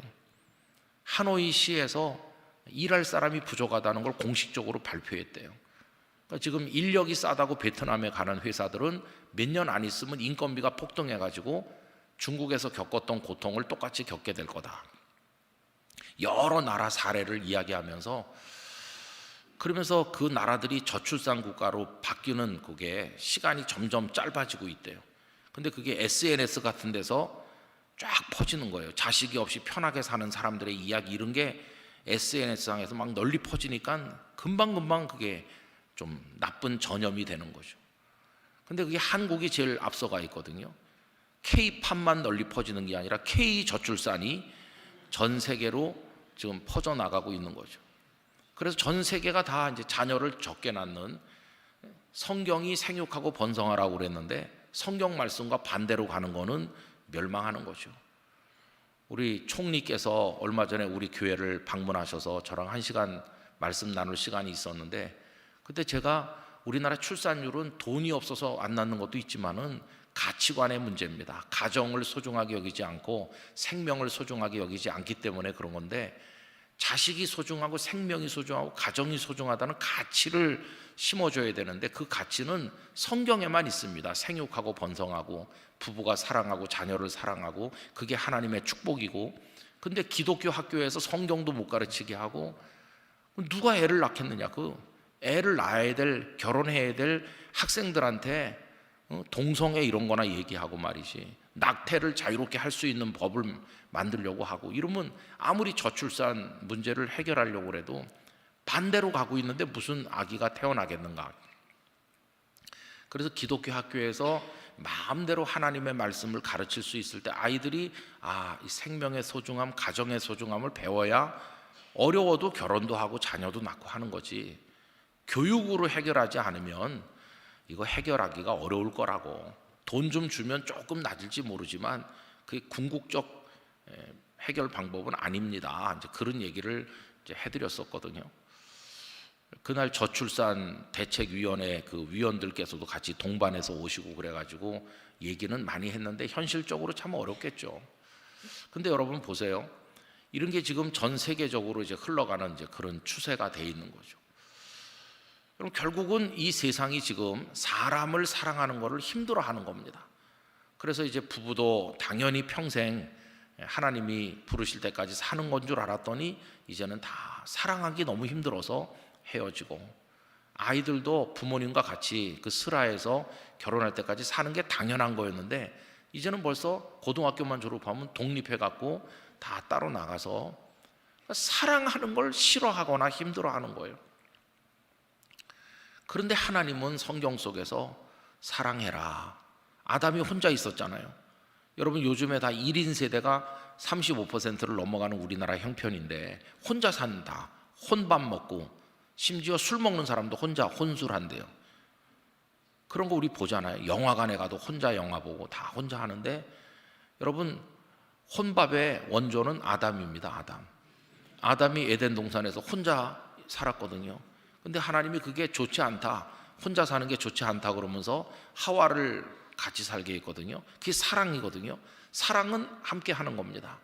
[SPEAKER 1] 하노이시에서 일할 사람이 부족하다는 걸 공식적으로 발표했대요. 그러니까 지금 인력이 싸다고 베트남에 가는 회사들은 몇 년 안 있으면 인건비가 폭등해가지고 중국에서 겪었던 고통을 똑같이 겪게 될 거다. 여러 나라 사례를 이야기하면서 그러면서 그 나라들이 저출산 국가로 바뀌는 그게 시간이 점점 짧아지고 있대요. 근데 그게 SNS 같은 데서 쫙 퍼지는 거예요. 자식이 없이 편하게 사는 사람들의 이야기 이런 게 SNS상에서 막 널리 퍼지니까 금방금방 그게 좀 나쁜 전염이 되는 거죠. 근데 그게 한국이 제일 앞서가 있거든요. K-팝만 널리 퍼지는 게 아니라 K-저출산이 전 세계로 지금 퍼져나가고 있는 거죠. 그래서 전 세계가 다 이제 자녀를 적게 낳는, 성경이 생육하고 번성하라고 그랬는데 성경 말씀과 반대로 가는 거는 멸망하는 거죠. 우리 총리께서 얼마 전에 우리 교회를 방문하셔서 저랑 1시간 말씀 나눌 시간이 있었는데, 그때 제가 우리나라 출산율은 돈이 없어서 안 낳는 것도 있지만은 가치관의 문제입니다. 가정을 소중하게 여기지 않고 생명을 소중하게 여기지 않기 때문에 그런 건데, 자식이 소중하고 생명이 소중하고 가정이 소중하다는 가치를 심어줘야 되는데 그 가치는 성경에만 있습니다. 생육하고 번성하고 부부가 사랑하고 자녀를 사랑하고 그게 하나님의 축복이고, 근데 기독교 학교에서 성경도 못 가르치게 하고, 누가 애를 낳겠느냐. 그 애를 낳아야 될, 결혼해야 될 학생들한테 동성애 이런 거나 얘기하고 말이지, 낙태를 자유롭게 할 수 있는 법을 만들려고 하고 이러면 아무리 저출산 문제를 해결하려고 해도 반대로 가고 있는데 무슨 아기가 태어나겠는가. 그래서 기독교 학교에서 마음대로 하나님의 말씀을 가르칠 수 있을 때 아이들이 이 생명의 소중함, 가정의 소중함을 배워야 어려워도 결혼도 하고 자녀도 낳고 하는 거지, 교육으로 해결하지 않으면 이거 해결하기가 어려울 거라고. 돈 좀 주면 조금 낮을지 모르지만 그게 궁극적 해결 방법은 아닙니다. 이제 그런 얘기를 이제 해드렸었거든요. 그날 저출산 대책위원회 그 위원들께서도 같이 동반해서 오시고 그래가지고 얘기는 많이 했는데 현실적으로 참 어렵겠죠. 근데 여러분 보세요. 이런 게 지금 전 세계적으로 이제 흘러가는 이제 그런 추세가 돼 있는 거죠. 그럼 결국은 이 세상이 지금 사람을 사랑하는 것을 힘들어하는 겁니다. 그래서 이제 부부도 당연히 평생 하나님이 부르실 때까지 사는 건 줄 알았더니 이제는 다 사랑하기 너무 힘들어서 헤어지고, 아이들도 부모님과 같이 그 슬하에서 결혼할 때까지 사는 게 당연한 거였는데 이제는 벌써 고등학교만 졸업하면 독립해갖고 다 따로 나가서 사랑하는 걸 싫어하거나 힘들어하는 거예요. 그런데 하나님은 성경 속에서 사랑해라. 아담이 혼자 있었잖아요. 여러분 요즘에 다 1인 세대가 35%를 넘어가는 우리나라 형편인데 혼자 산다, 혼밥 먹고, 심지어 술 먹는 사람도 혼자 혼술한대요. 그런 거 우리 보잖아요. 영화관에 가도 혼자 영화 보고 다 혼자 하는데, 여러분 혼밥의 원조는 아담입니다. 아담이 에덴 동산에서 혼자 살았거든요. 근데 하나님이 그게 좋지 않다, 혼자 사는 게 좋지 않다 그러면서 하와를 같이 살게 했거든요. 그게 사랑이거든요. 사랑은 함께 하는 겁니다.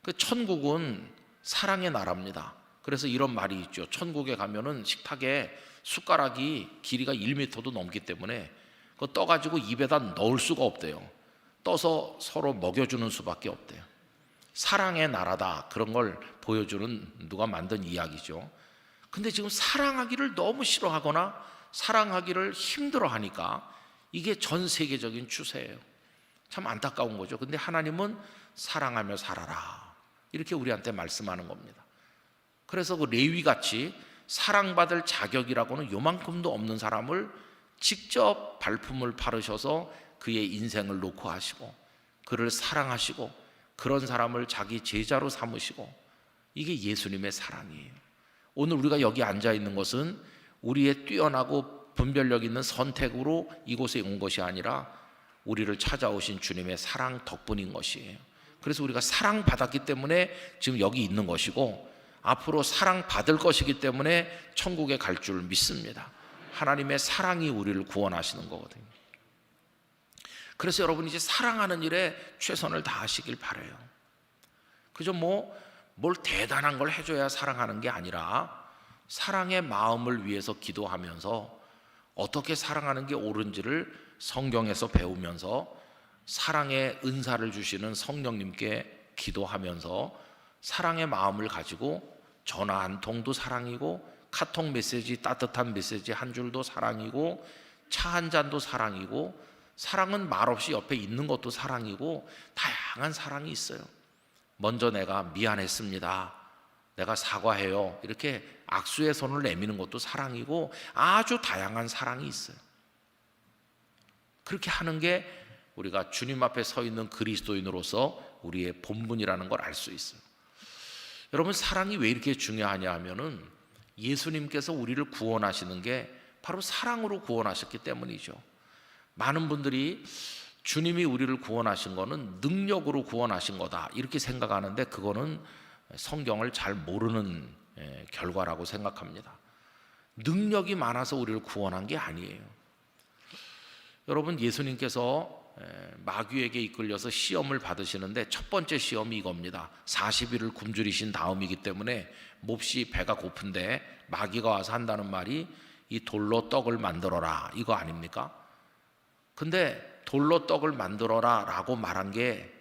[SPEAKER 1] 그 천국은 사랑의 나라입니다. 그래서 이런 말이 있죠. 천국에 가면은 식탁에 숟가락이 길이가 1m도 넘기 때문에 그거 떠가지고 입에다 넣을 수가 없대요. 떠서 서로 먹여주는 수밖에 없대요. 사랑의 나라다, 그런 걸 보여주는 누가 만든 이야기죠. 근데 지금 사랑하기를 너무 싫어하거나 사랑하기를 힘들어하니까 이게 전 세계적인 추세예요. 참 안타까운 거죠. 근데 하나님은 사랑하며 살아라, 이렇게 우리한테 말씀하는 겁니다. 그래서 그 레위같이 사랑받을 자격이라고는 요만큼도 없는 사람을 직접 발품을 바르셔서 그의 인생을 놓고 하시고 그를 사랑하시고 그런 사람을 자기 제자로 삼으시고, 이게 예수님의 사랑이에요. 오늘 우리가 여기 앉아 있는 것은 우리의 뛰어나고 분별력 있는 선택으로 이곳에 온 것이 아니라 우리를 찾아오신 주님의 사랑 덕분인 것이에요. 그래서 우리가 사랑받았기 때문에 지금 여기 있는 것이고, 앞으로 사랑받을 것이기 때문에 천국에 갈 줄 믿습니다. 하나님의 사랑이 우리를 구원하시는 거거든요. 그래서 여러분 이제 사랑하는 일에 최선을 다하시길 바라요. 그저 뭘 대단한 걸 해줘야 사랑하는 게 아니라 사랑의 마음을 위해서 기도하면서 어떻게 사랑하는 게 옳은지를 성경에서 배우면서 사랑의 은사를 주시는 성령님께 기도하면서 사랑의 마음을 가지고 전화 한 통도 사랑이고 카톡 메시지, 따뜻한 메시지 한 줄도 사랑이고, 차 한 잔도 사랑이고, 사랑은 말없이 옆에 있는 것도 사랑이고, 다양한 사랑이 있어요. 먼저 내가 미안했습니다, 내가 사과해요, 이렇게 악수의 손을 내미는 것도 사랑이고, 아주 다양한 사랑이 있어요. 그렇게 하는 게 우리가 주님 앞에 서 있는 그리스도인으로서 우리의 본분이라는 걸 알 수 있어요. 여러분, 사랑이 왜 이렇게 중요하냐 하면은 예수님께서 우리를 구원하시는 게 바로 사랑으로 구원하셨기 때문이죠. 많은 분들이 주님이 우리를 구원하신 거는 능력으로 구원하신 거다 이렇게 생각하는데, 그거는 성경을 잘 모르는 결과라고 생각합니다. 능력이 많아서 우리를 구원한 게 아니에요. 여러분, 예수님께서 마귀에게 이끌려서 시험을 받으시는데 첫 번째 시험이 이겁니다. 40일을 굶주리신 다음이기 때문에 몹시 배가 고픈데 마귀가 와서 한다는 말이 이 돌로 떡을 만들어라, 이거 아닙니까? 근데 돌로 떡을 만들어라 라고 말한 게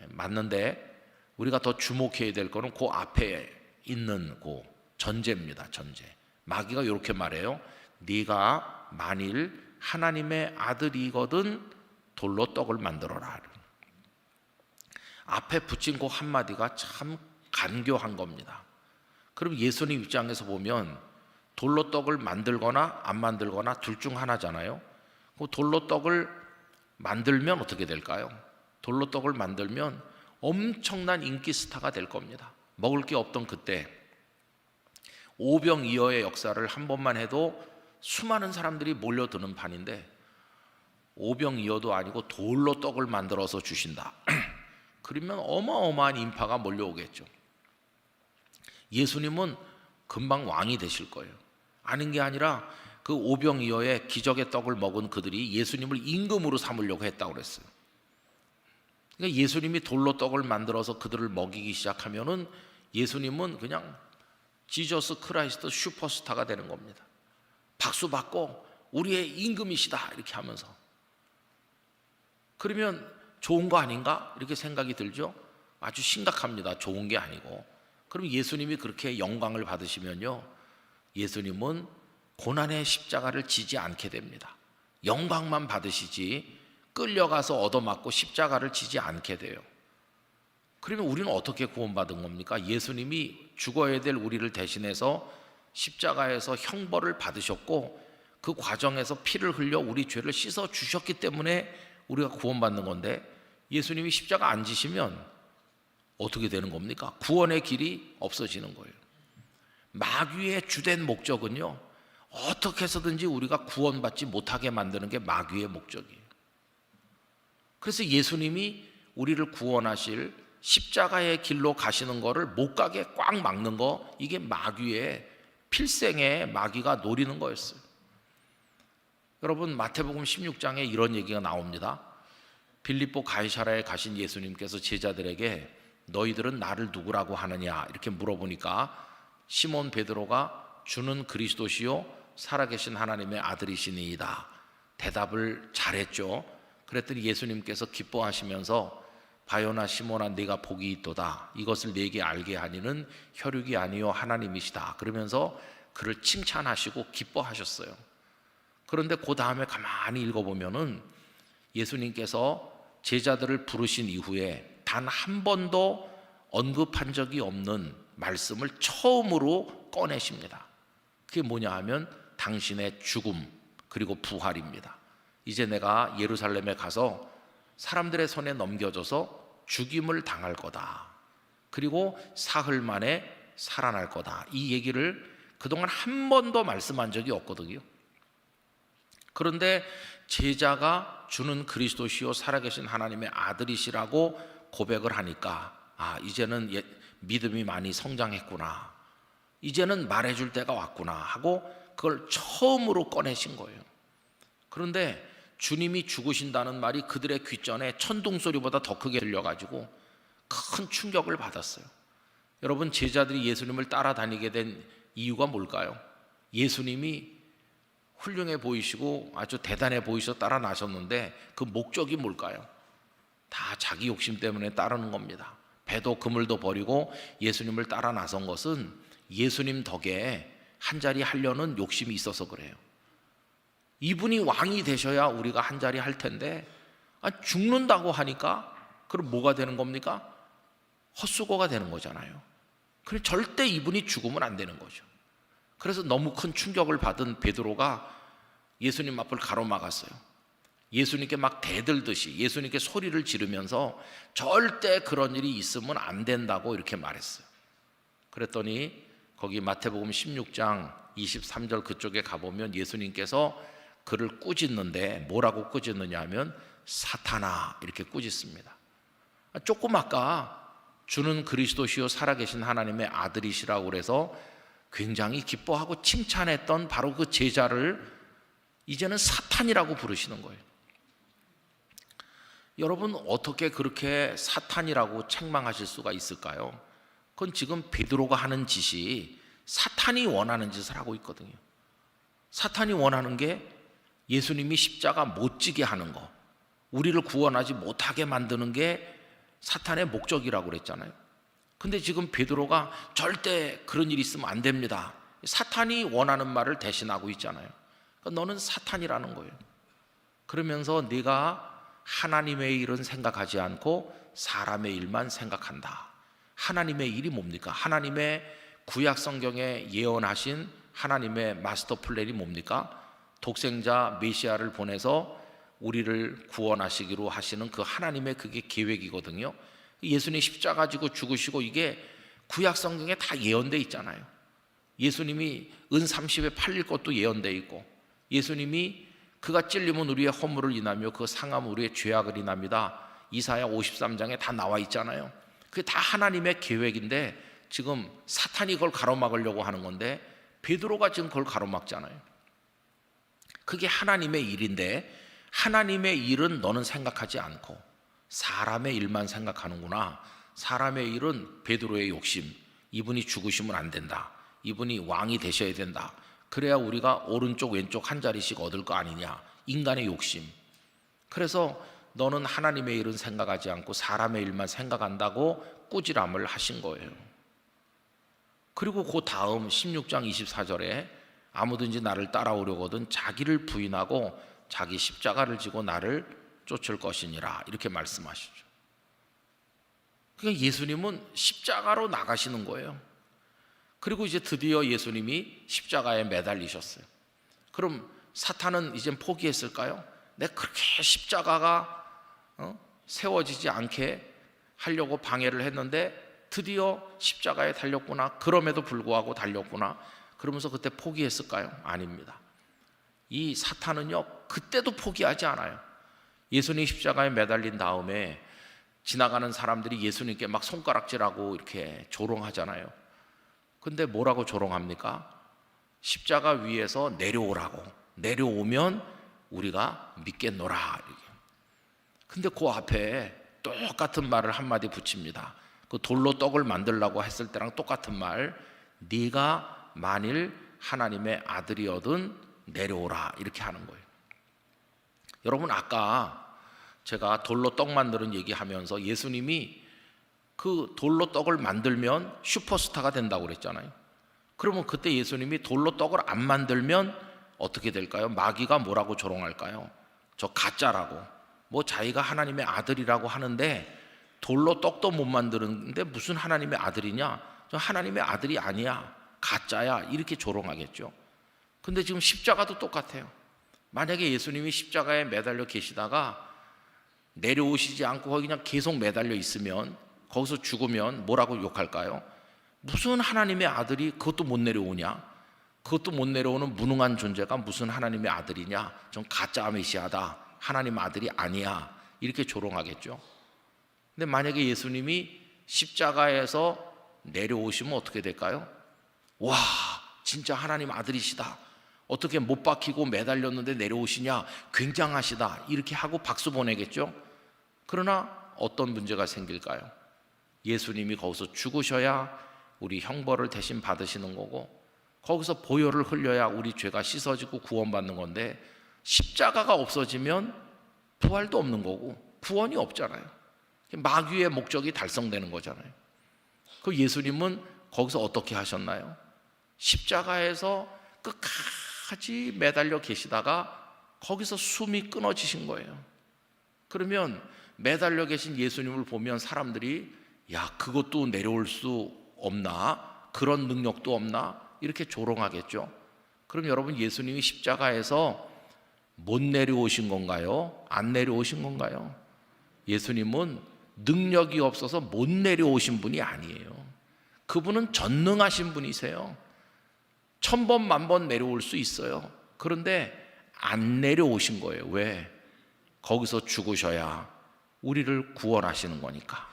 [SPEAKER 1] 맞는데, 우리가 더 주목해야 될 거는 그 앞에 있는 그 전제입니다. 전제. 마귀가 이렇게 말해요. 네가 만일 하나님의 아들이거든 돌로 떡을 만들어라. 앞에 붙인 그 한마디가 참 간교한 겁니다. 그럼 예수님 입장에서 보면 돌로 떡을 만들거나 안 만들거나 둘 중 하나잖아요. 그 돌로 떡을 만들면 어떻게 될까요? 돌로 떡을 만들면 엄청난 인기 스타가 될 겁니다. 먹을 게 없던 그때 오병이어의 역사를 한 번만 해도 수많은 사람들이 몰려드는 판인데, 오병이어도 아니고 돌로 떡을 만들어서 주신다. 그러면 어마어마한 인파가 몰려오겠죠. 예수님은 금방 왕이 되실 거예요. 아닌 게 아니라 그 오병이어의 기적의 떡을 먹은 그들이 예수님을 임금으로 삼으려고 했다고 그랬어요. 그러니까 예수님이 돌로 떡을 만들어서 그들을 먹이기 시작하면은 예수님은 그냥 지저스 크라이스트 슈퍼스타가 되는 겁니다. 박수 받고 우리의 임금이시다 이렇게 하면서. 그러면 좋은 거 아닌가 이렇게 생각이 들죠. 아주 심각합니다. 좋은 게 아니고. 그럼 예수님이 그렇게 영광을 받으시면요, 예수님은 고난의 십자가를 지지 않게 됩니다. 영광만 받으시지 끌려가서 얻어맞고 십자가를 지지 않게 돼요. 그러면 우리는 어떻게 구원받은 겁니까? 예수님이 죽어야 될 우리를 대신해서 십자가에서 형벌을 받으셨고, 그 과정에서 피를 흘려 우리 죄를 씻어 주셨기 때문에 우리가 구원받는 건데, 예수님이 십자가 안 지시면 어떻게 되는 겁니까? 구원의 길이 없어지는 거예요. 마귀의 주된 목적은요, 어떻게 해서든지 우리가 구원받지 못하게 만드는 게 마귀의 목적이에요. 그래서 예수님이 우리를 구원하실 십자가의 길로 가시는 거를 못 가게 꽉 막는 거, 이게 마귀의 필생의 마귀가 노리는 거였어요. 여러분, 마태복음 16장에 이런 얘기가 나옵니다. 빌립보 가이사라에 가신 예수님께서 제자들에게 너희들은 나를 누구라고 하느냐 이렇게 물어보니까 시몬 베드로가 주는 그리스도시요 살아계신 하나님의 아들이시니이다 대답을 잘했죠. 그랬더니 예수님께서 기뻐하시면서 바요나 시몬아 네가 복이 있도다, 이것을 네게 알게 하니는 혈육이 아니요 하나님이시다 그러면서 그를 칭찬하시고 기뻐하셨어요. 그런데 그 다음에 가만히 읽어보면은 예수님께서 제자들을 부르신 이후에 단 한 번도 언급한 적이 없는 말씀을 처음으로 꺼내십니다. 그게 뭐냐 하면 당신의 죽음 그리고 부활입니다. 이제 내가 예루살렘에 가서 사람들의 손에 넘겨져서 죽임을 당할 거다, 그리고 사흘 만에 살아날 거다, 이 얘기를 그동안 한 번도 말씀한 적이 없거든요. 그런데 제자가 주는 그리스도시요 살아계신 하나님의 아들이시라고 고백을 하니까 이제는 믿음이 많이 성장했구나, 이제는 말해줄 때가 왔구나 하고 그걸 처음으로 꺼내신 거예요. 그런데 주님이 죽으신다는 말이 그들의 귓전에 천둥소리보다 더 크게 들려가지고 큰 충격을 받았어요. 여러분, 제자들이 예수님을 따라다니게 된 이유가 뭘까요? 예수님이 훌륭해 보이시고 아주 대단해 보이셔서 따라 나셨는데 그 목적이 뭘까요? 다 자기 욕심 때문에 따르는 겁니다. 배도 그물도 버리고 예수님을 따라 나선 것은 예수님 덕에 한 자리 하려는 욕심이 있어서 그래요. 이분이 왕이 되셔야 우리가 한 자리 할 텐데 죽는다고 하니까 그럼 뭐가 되는 겁니까? 헛수고가 되는 거잖아요. 그럼 절대 이분이 죽으면 안 되는 거죠. 그래서 너무 큰 충격을 받은 베드로가 예수님 앞을 가로막았어요. 예수님께 막 대들듯이 예수님께 소리를 지르면서 절대 그런 일이 있으면 안 된다고 이렇게 말했어요. 그랬더니 거기 마태복음 16장 23절 그쪽에 가보면 예수님께서 그를 꾸짖는데 뭐라고 꾸짖느냐 하면 사탄아 이렇게 꾸짖습니다. 조금 아까 주는 그리스도시요 살아계신 하나님의 아들이시라고 그래서 굉장히 기뻐하고 칭찬했던 바로 그 제자를 이제는 사탄이라고 부르시는 거예요. 여러분 어떻게 그렇게 사탄이라고 책망하실 수가 있을까요? 그건 지금 베드로가 하는 짓이 사탄이 원하는 짓을 하고 있거든요. 사탄이 원하는 게 예수님이 십자가 못 지게 하는 거, 우리를 구원하지 못하게 만드는 게 사탄의 목적이라고 그랬잖아요. 근데 지금 베드로가 절대 그런 일이 있으면 안 됩니다. 사탄이 원하는 말을 대신하고 있잖아요. 그러니까 너는 사탄이라는 거예요. 그러면서 네가 하나님의 일은 생각하지 않고 사람의 일만 생각한다. 하나님의 일이 뭡니까? 하나님의 구약 성경에 예언하신 하나님의 마스터 플랜이 뭡니까? 독생자 메시아를 보내서 우리를 구원하시기로 하시는 그 하나님의 그게 계획이거든요. 예수님 십자가 지고 죽으시고 이게 구약 성경에 다 예언돼 있잖아요. 예수님이 은 30에 팔릴 것도 예언돼 있고, 예수님이 그가 찔리면 우리의 허물을 인하며 그 상함은 우리의 죄악을 인합니다. 이사야 53장에 다 나와 있잖아요. 그게 다 하나님의 계획인데 지금 사탄이 그걸 가로막으려고 하는 건데 베드로가 지금 그걸 가로막잖아요. 그게 하나님의 일인데 하나님의 일은 너는 생각하지 않고 사람의 일만 생각하는구나. 사람의 일은 베드로의 욕심, 이분이 죽으시면 안 된다, 이분이 왕이 되셔야 된다, 그래야 우리가 오른쪽 왼쪽 한 자리씩 얻을 거 아니냐, 인간의 욕심. 그래서 너는 하나님의 일은 생각하지 않고 사람의 일만 생각한다고 꾸지람을 하신 거예요. 그리고 그 다음 16장 24절에 아무든지 나를 따라오려거든 자기를 부인하고 자기 십자가를 지고 나를 쫓을 것이니라 이렇게 말씀하시죠. 그러니까 예수님은 십자가로 나가시는 거예요. 그리고 이제 드디어 예수님이 십자가에 매달리셨어요. 그럼 사탄은 이젠 포기했을까요? 내가 그렇게 십자가가 세워지지 않게 하려고 방해를 했는데 드디어 십자가에 달렸구나, 그럼에도 불구하고 달렸구나, 그러면서 그때 포기했을까요? 아닙니다. 이 사탄은요 그때도 포기하지 않아요. 예수님 십자가에 매달린 다음에 지나가는 사람들이 예수님께 막 손가락질하고 이렇게 조롱하잖아요. 근데 뭐라고 조롱합니까? 십자가 위에서 내려오라고, 내려오면 우리가 믿겠노라. 근데 그 앞에 똑같은 말을 한마디 붙입니다. 그 돌로 떡을 만들라고 했을 때랑 똑같은 말, 네가 만일 하나님의 아들이거든 내려오라 이렇게 하는 거예요. 여러분 아까 제가 돌로 떡 만드는 얘기하면서 예수님이 그 돌로 떡을 만들면 슈퍼스타가 된다고 그랬잖아요. 그러면 그때 예수님이 돌로 떡을 안 만들면 어떻게 될까요? 마귀가 뭐라고 조롱할까요? 저 가짜라고, 뭐 자기가 하나님의 아들이라고 하는데 돌로 떡도 못 만드는데 무슨 하나님의 아들이냐, 저 하나님의 아들이 아니야, 가짜야, 이렇게 조롱하겠죠. 근데 지금 십자가도 똑같아요. 만약에 예수님이 십자가에 매달려 계시다가 내려오시지 않고 거기 그냥 계속 매달려 있으면, 거기서 죽으면 뭐라고 욕할까요? 무슨 하나님의 아들이 그것도 못 내려오냐, 그것도 못 내려오는 무능한 존재가 무슨 하나님의 아들이냐, 좀 가짜 메시아다, 하나님 아들이 아니야, 이렇게 조롱하겠죠. 근데 만약에 예수님이 십자가에서 내려오시면 어떻게 될까요? 와, 진짜 하나님 아들이시다, 어떻게 못 박히고 매달렸는데 내려오시냐, 굉장하시다, 이렇게 하고 박수 보내겠죠. 그러나 어떤 문제가 생길까요? 예수님이 거기서 죽으셔야 우리 형벌을 대신 받으시는 거고, 거기서 보혈을 흘려야 우리 죄가 씻어지고 구원받는 건데, 십자가가 없어지면 부활도 없는 거고 구원이 없잖아요. 마귀의 목적이 달성되는 거잖아요. 그 예수님은 거기서 어떻게 하셨나요? 십자가에서 끝까지 매달려 계시다가 거기서 숨이 끊어지신 거예요. 그러면 매달려 계신 예수님을 보면 사람들이 야, 그것도 내려올 수 없나? 그런 능력도 없나? 이렇게 조롱하겠죠. 그럼 여러분, 예수님이 십자가에서 못 내려오신 건가요? 안 내려오신 건가요? 예수님은 능력이 없어서 못 내려오신 분이 아니에요. 그분은 전능하신 분이세요. 1000번 만번 내려올 수 있어요. 그런데 안 내려오신 거예요. 왜? 거기서 죽으셔야 우리를 구원하시는 거니까.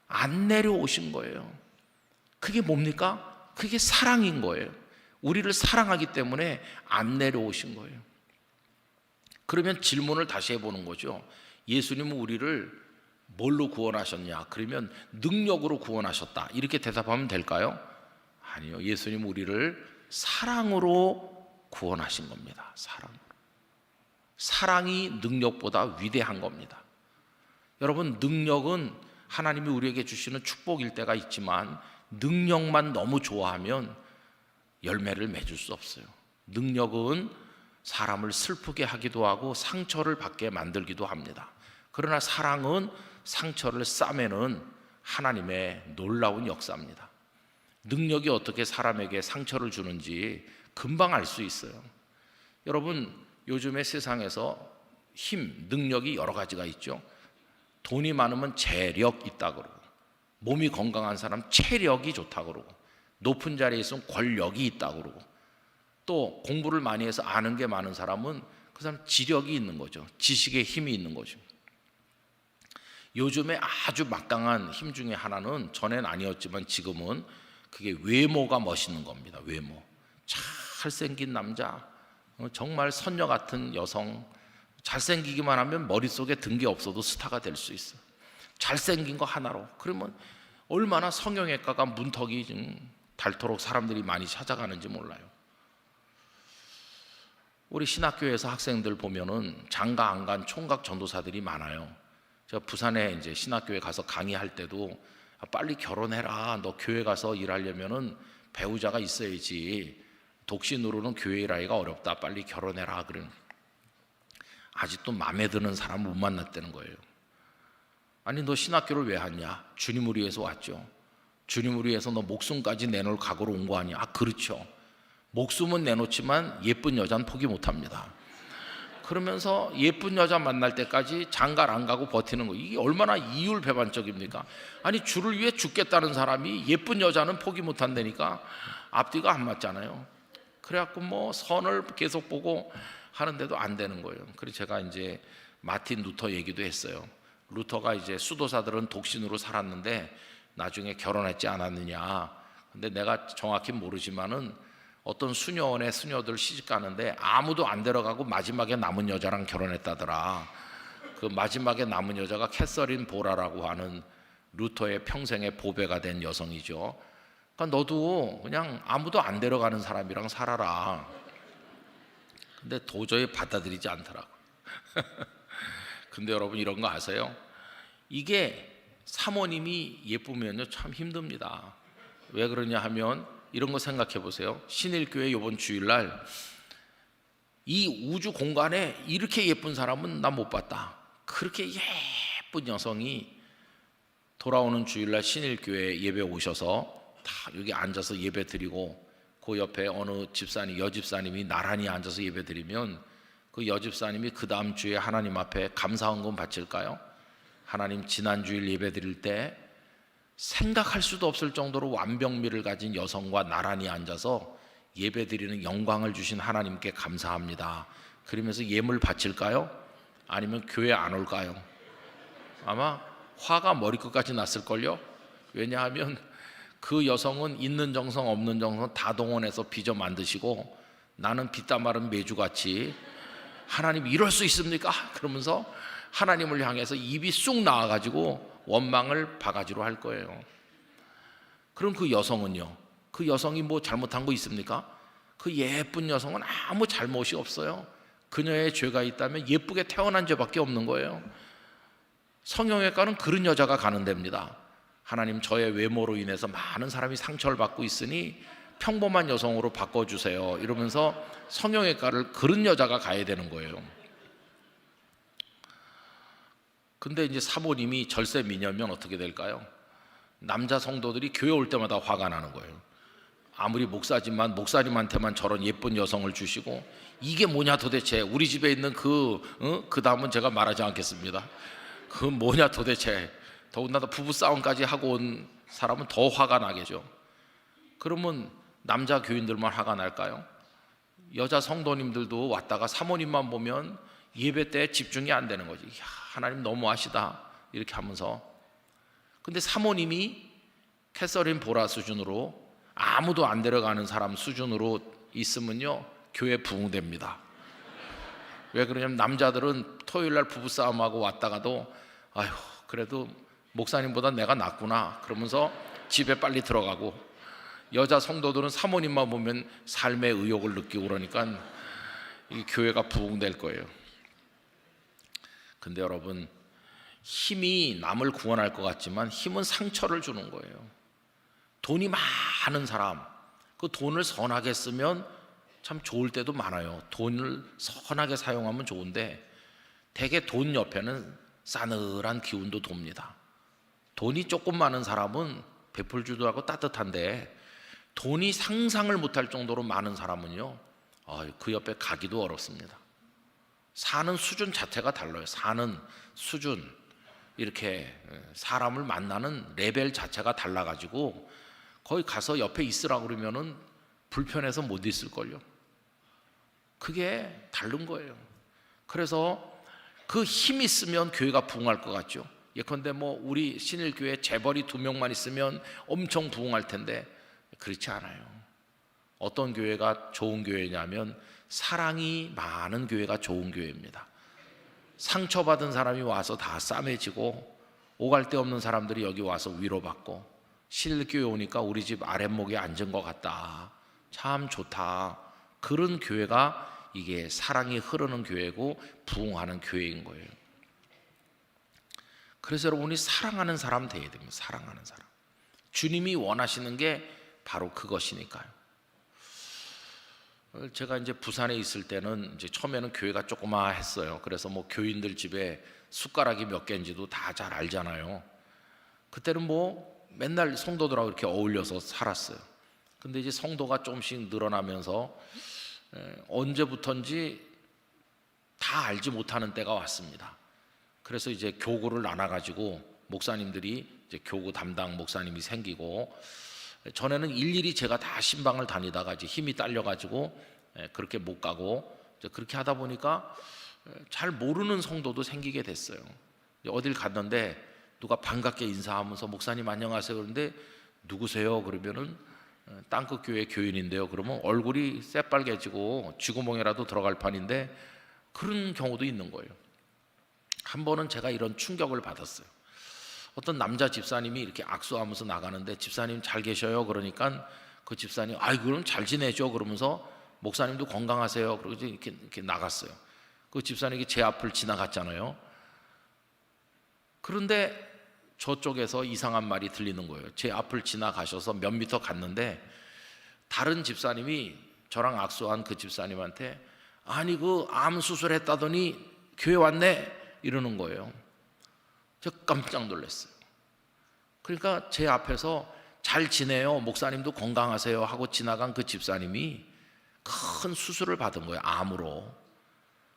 [SPEAKER 1] 안 내려오신 거예요. 그게 뭡니까? 그게 사랑인 거예요. 우리를 사랑하기 때문에 안 내려오신 거예요. 그러면 질문을 다시 해보는 거죠. 예수님은 우리를 뭘로 구원하셨냐? 그러면 능력으로 구원하셨다, 이렇게 대답하면 될까요? 아니요. 예수님은 우리를 사랑으로 구원하신 겁니다. 사랑이 능력보다 위대한 겁니다. 여러분, 능력은 하나님이 우리에게 주시는 축복일 때가 있지만 능력만 너무 좋아하면 열매를 맺을 수 없어요. 능력은 사람을 슬프게 하기도 하고 상처를 받게 만들기도 합니다. 그러나 사랑은 상처를 싸매는 하나님의 놀라운 역사입니다. 능력이 어떻게 사람에게 상처를 주는지 금방 알 수 있어요. 여러분, 요즘에 세상에서 힘, 능력이 여러 가지가 있죠. 돈이 많으면 재력 있다 그러고, 몸이 건강한 사람 체력이 좋다 그러고, 높은 자리에 있으면 권력이 있다 그러고, 또 공부를 많이 해서 아는 게 많은 사람은 그 사람 지력이 있는 거죠. 지식의 힘이 있는 거죠. 요즘에 아주 막강한 힘 중에 하나는, 전엔 아니었지만 지금은, 그게 외모가 멋있는 겁니다. 외모. 잘생긴 남자, 정말 선녀 같은 여성, 잘생기기만 하면 머릿속에 든 게 없어도 스타가 될 수 있어요. 잘생긴 거 하나로. 그러면 얼마나 성형외과가 문턱이 닳도록 사람들이 많이 찾아가는지 몰라요. 우리 신학교에서 학생들 보면은 장가 안 간 총각 전도사들이 많아요. 제가 부산에 이제 신학교에 가서 강의할 때도 빨리 결혼해라. 너 교회 가서 일하려면은 배우자가 있어야지. 독신으로는 교회 일하기가 어렵다. 빨리 결혼해라. 그러는. 아직도 마음에 드는 사람 못 만났다는 거예요. 아니, 너 신학교를 왜 왔냐? 주님을 위해서 왔죠. 주님을 위해서 너 목숨까지 내놓을 각오로 온 거 아니야? 아, 그렇죠. 목숨은 내놓지만 예쁜 여자는 포기 못 합니다. 그러면서 예쁜 여자 만날 때까지 장가를 안 가고 버티는 거, 이게 얼마나 이율배반적입니까? 아니, 주를 위해 죽겠다는 사람이 예쁜 여자는 포기 못 한다니까 앞뒤가 안 맞잖아요. 그래갖고 뭐 선을 계속 보고 하는데도 안 되는 거예요. 그래서 제가 이제 마틴 루터 얘기도 했어요. 루터가 이제 수도사들은 독신으로 살았는데 나중에 결혼했지 않았느냐. 근데 내가 정확히 모르지만은 어떤 수녀원의 수녀들 시집 가는데 아무도 안 데려가고 마지막에 남은 여자랑 결혼했다더라. 그 마지막에 남은 여자가 캐서린 보라라고 하는 루터의 평생의 보배가 된 여성이죠. 그러니까 너도 그냥 아무도 안 데려가는 사람이랑 살아라. 근데 도저히 받아들이지 않더라고. 근데 여러분, 이런 거 아세요? 이게 사모님이 예쁘면요 참 힘듭니다. 왜 그러냐 하면 이런 거 생각해 보세요. 신일교회 이번 주일날 이 우주 공간에 이렇게 예쁜 사람은 나 못 봤다. 그렇게 예쁜 여성이 돌아오는 주일날 신일교회 예배 오셔서 다 여기 앉아서 예배 드리고, 그 옆에 어느 집사님, 여집사님이 나란히 앉아서 예배 드리면 그 여집사님이 그 다음 주에 하나님 앞에 감사헌금 바칠까요? 하나님, 지난 주일 예배 드릴 때 생각할 수도 없을 정도로 완벽미를 가진 여성과 나란히 앉아서 예배 드리는 영광을 주신 하나님께 감사합니다. 그러면서 예물 바칠까요? 아니면 교회 안 올까요? 아마 화가 머리끝까지 났을걸요? 왜냐하면 그 여성은 있는 정성 없는 정성 다 동원해서 빚어 만드시고, 나는 빚다 마른 메주같이 하나님 이럴 수 있습니까? 그러면서 하나님을 향해서 입이 쑥 나와가지고 원망을 바가지로 할 거예요. 그럼 그 여성은요? 그 여성이 뭐 잘못한 거 있습니까? 그 예쁜 여성은 아무 잘못이 없어요. 그녀의 죄가 있다면 예쁘게 태어난 죄밖에 없는 거예요. 성형외과는 그런 여자가 가는 데입니다. 하나님, 저의 외모로 인해서 많은 사람이 상처를 받고 있으니 평범한 여성으로 바꿔주세요 이러면서 성형외과를 그런 여자가 가야 되는 거예요. 근데 이제 사모님이 절세 미녀면 어떻게 될까요? 남자 성도들이 교회 올 때마다 화가 나는 거예요. 아무리 목사지만 목사님한테만 저런 예쁜 여성을 주시고 이게 뭐냐 도대체, 우리 집에 있는 그 다음은 제가 말하지 않겠습니다. 그 뭐냐 도대체. 더군다나 부부싸움까지 하고 온 사람은 더 화가 나겠죠. 그러면 남자 교인들만 화가 날까요? 여자 성도님들도 왔다가 사모님만 보면 예배 때 집중이 안 되는 거지. 야, 하나님 너무하시다 이렇게 하면서. 근데 사모님이 캐서린 보라 수준으로 아무도 안 데려가는 사람 수준으로 있으면요, 교회 부흥됩니다. 왜 그러냐면 남자들은 토요일날 부부싸움하고 왔다가도 아휴 그래도 목사님보다 내가 낫구나 그러면서 집에 빨리 들어가고, 여자 성도들은 사모님만 보면 삶의 의욕을 느끼고 그러니까 이 교회가 부흥될 거예요. 근데 여러분, 힘이 남을 구원할 것 같지만 힘은 상처를 주는 거예요. 돈이 많은 사람, 그 돈을 선하게 쓰면 참 좋을 때도 많아요. 돈을 선하게 사용하면 좋은데 대개 돈 옆에는 싸늘한 기운도 돕니다. 돈이 조금 많은 사람은 베풀지도 하고 따뜻한데 돈이 상상을 못할 정도로 많은 사람은요, 그 옆에 가기도 어렵습니다. 사는 수준 자체가 달라요. 사는 수준, 이렇게 사람을 만나는 레벨 자체가 달라가지고 거기 가서 옆에 있으라 그러면은 불편해서 못 있을걸요. 그게 다른 거예요. 그래서 그 힘 있으면 교회가 부흥할 것 같죠. 예컨대 뭐 우리 신일교회 재벌이 2명만 있으면 엄청 부흥할 텐데 그렇지 않아요. 어떤 교회가 좋은 교회냐면 사랑이 많은 교회가 좋은 교회입니다. 상처받은 사람이 와서 다 싸매지고 오갈 데 없는 사람들이 여기 와서 위로받고, 신일교회 오니까 우리 집 아랫목에 앉은 것 같다, 참 좋다, 그런 교회가 이게 사랑이 흐르는 교회고 부흥하는 교회인 거예요. 그래서 여러분이 사랑하는 사람 되어야 됩니다. 사랑하는 사람. 주님이 원하시는 게 바로 그것이니까요. 제가 이제 부산에 있을 때는 이제 처음에는 교회가 조그마했어요. 그래서 뭐 교인들 집에 숟가락이 몇 개인지도 다 잘 알잖아요. 그때는 뭐 맨날 성도들하고 이렇게 어울려서 살았어요. 근데 이제 성도가 조금씩 늘어나면서 언제부턴지 다 알지 못하는 때가 왔습니다. 그래서 이제 교구를 나눠가지고 목사님들이 이제 교구 담당 목사님이 생기고, 전에는 일일이 제가 다 신방을 다니다가 이제 힘이 딸려가지고 그렇게 못 가고, 그렇게 하다 보니까 잘 모르는 성도도 생기게 됐어요. 어딜 갔는데 누가 반갑게 인사하면서 목사님 안녕하세요 그러는데 누구세요? 그러면은 땅끝 교회 교인인데요. 그러면 얼굴이 새빨개지고 쥐구멍이라도 들어갈 판인데 그런 경우도 있는 거예요. 한 번은 제가 이런 충격을 받았어요. 어떤 남자 집사님이 이렇게 악수하면서 나가는데 집사님 잘 계셔요? 그러니까 그 집사님 그럼 잘 지내죠? 그러면서 목사님도 건강하세요? 그러고 이렇게 나갔어요. 그 집사님이 제 앞을 지나갔잖아요. 그런데 저쪽에서 이상한 말이 들리는 거예요. 제 앞을 지나가셔서 몇 미터 갔는데 다른 집사님이 저랑 악수한 그 집사님한테 아니 그 암 수술했다더니 교회 왔네 이러는 거예요. 저 깜짝 놀랐어요. 그러니까 제 앞에서 잘 지내요, 목사님도 건강하세요 하고 지나간 그 집사님이 큰 수술을 받은 거예요, 암으로.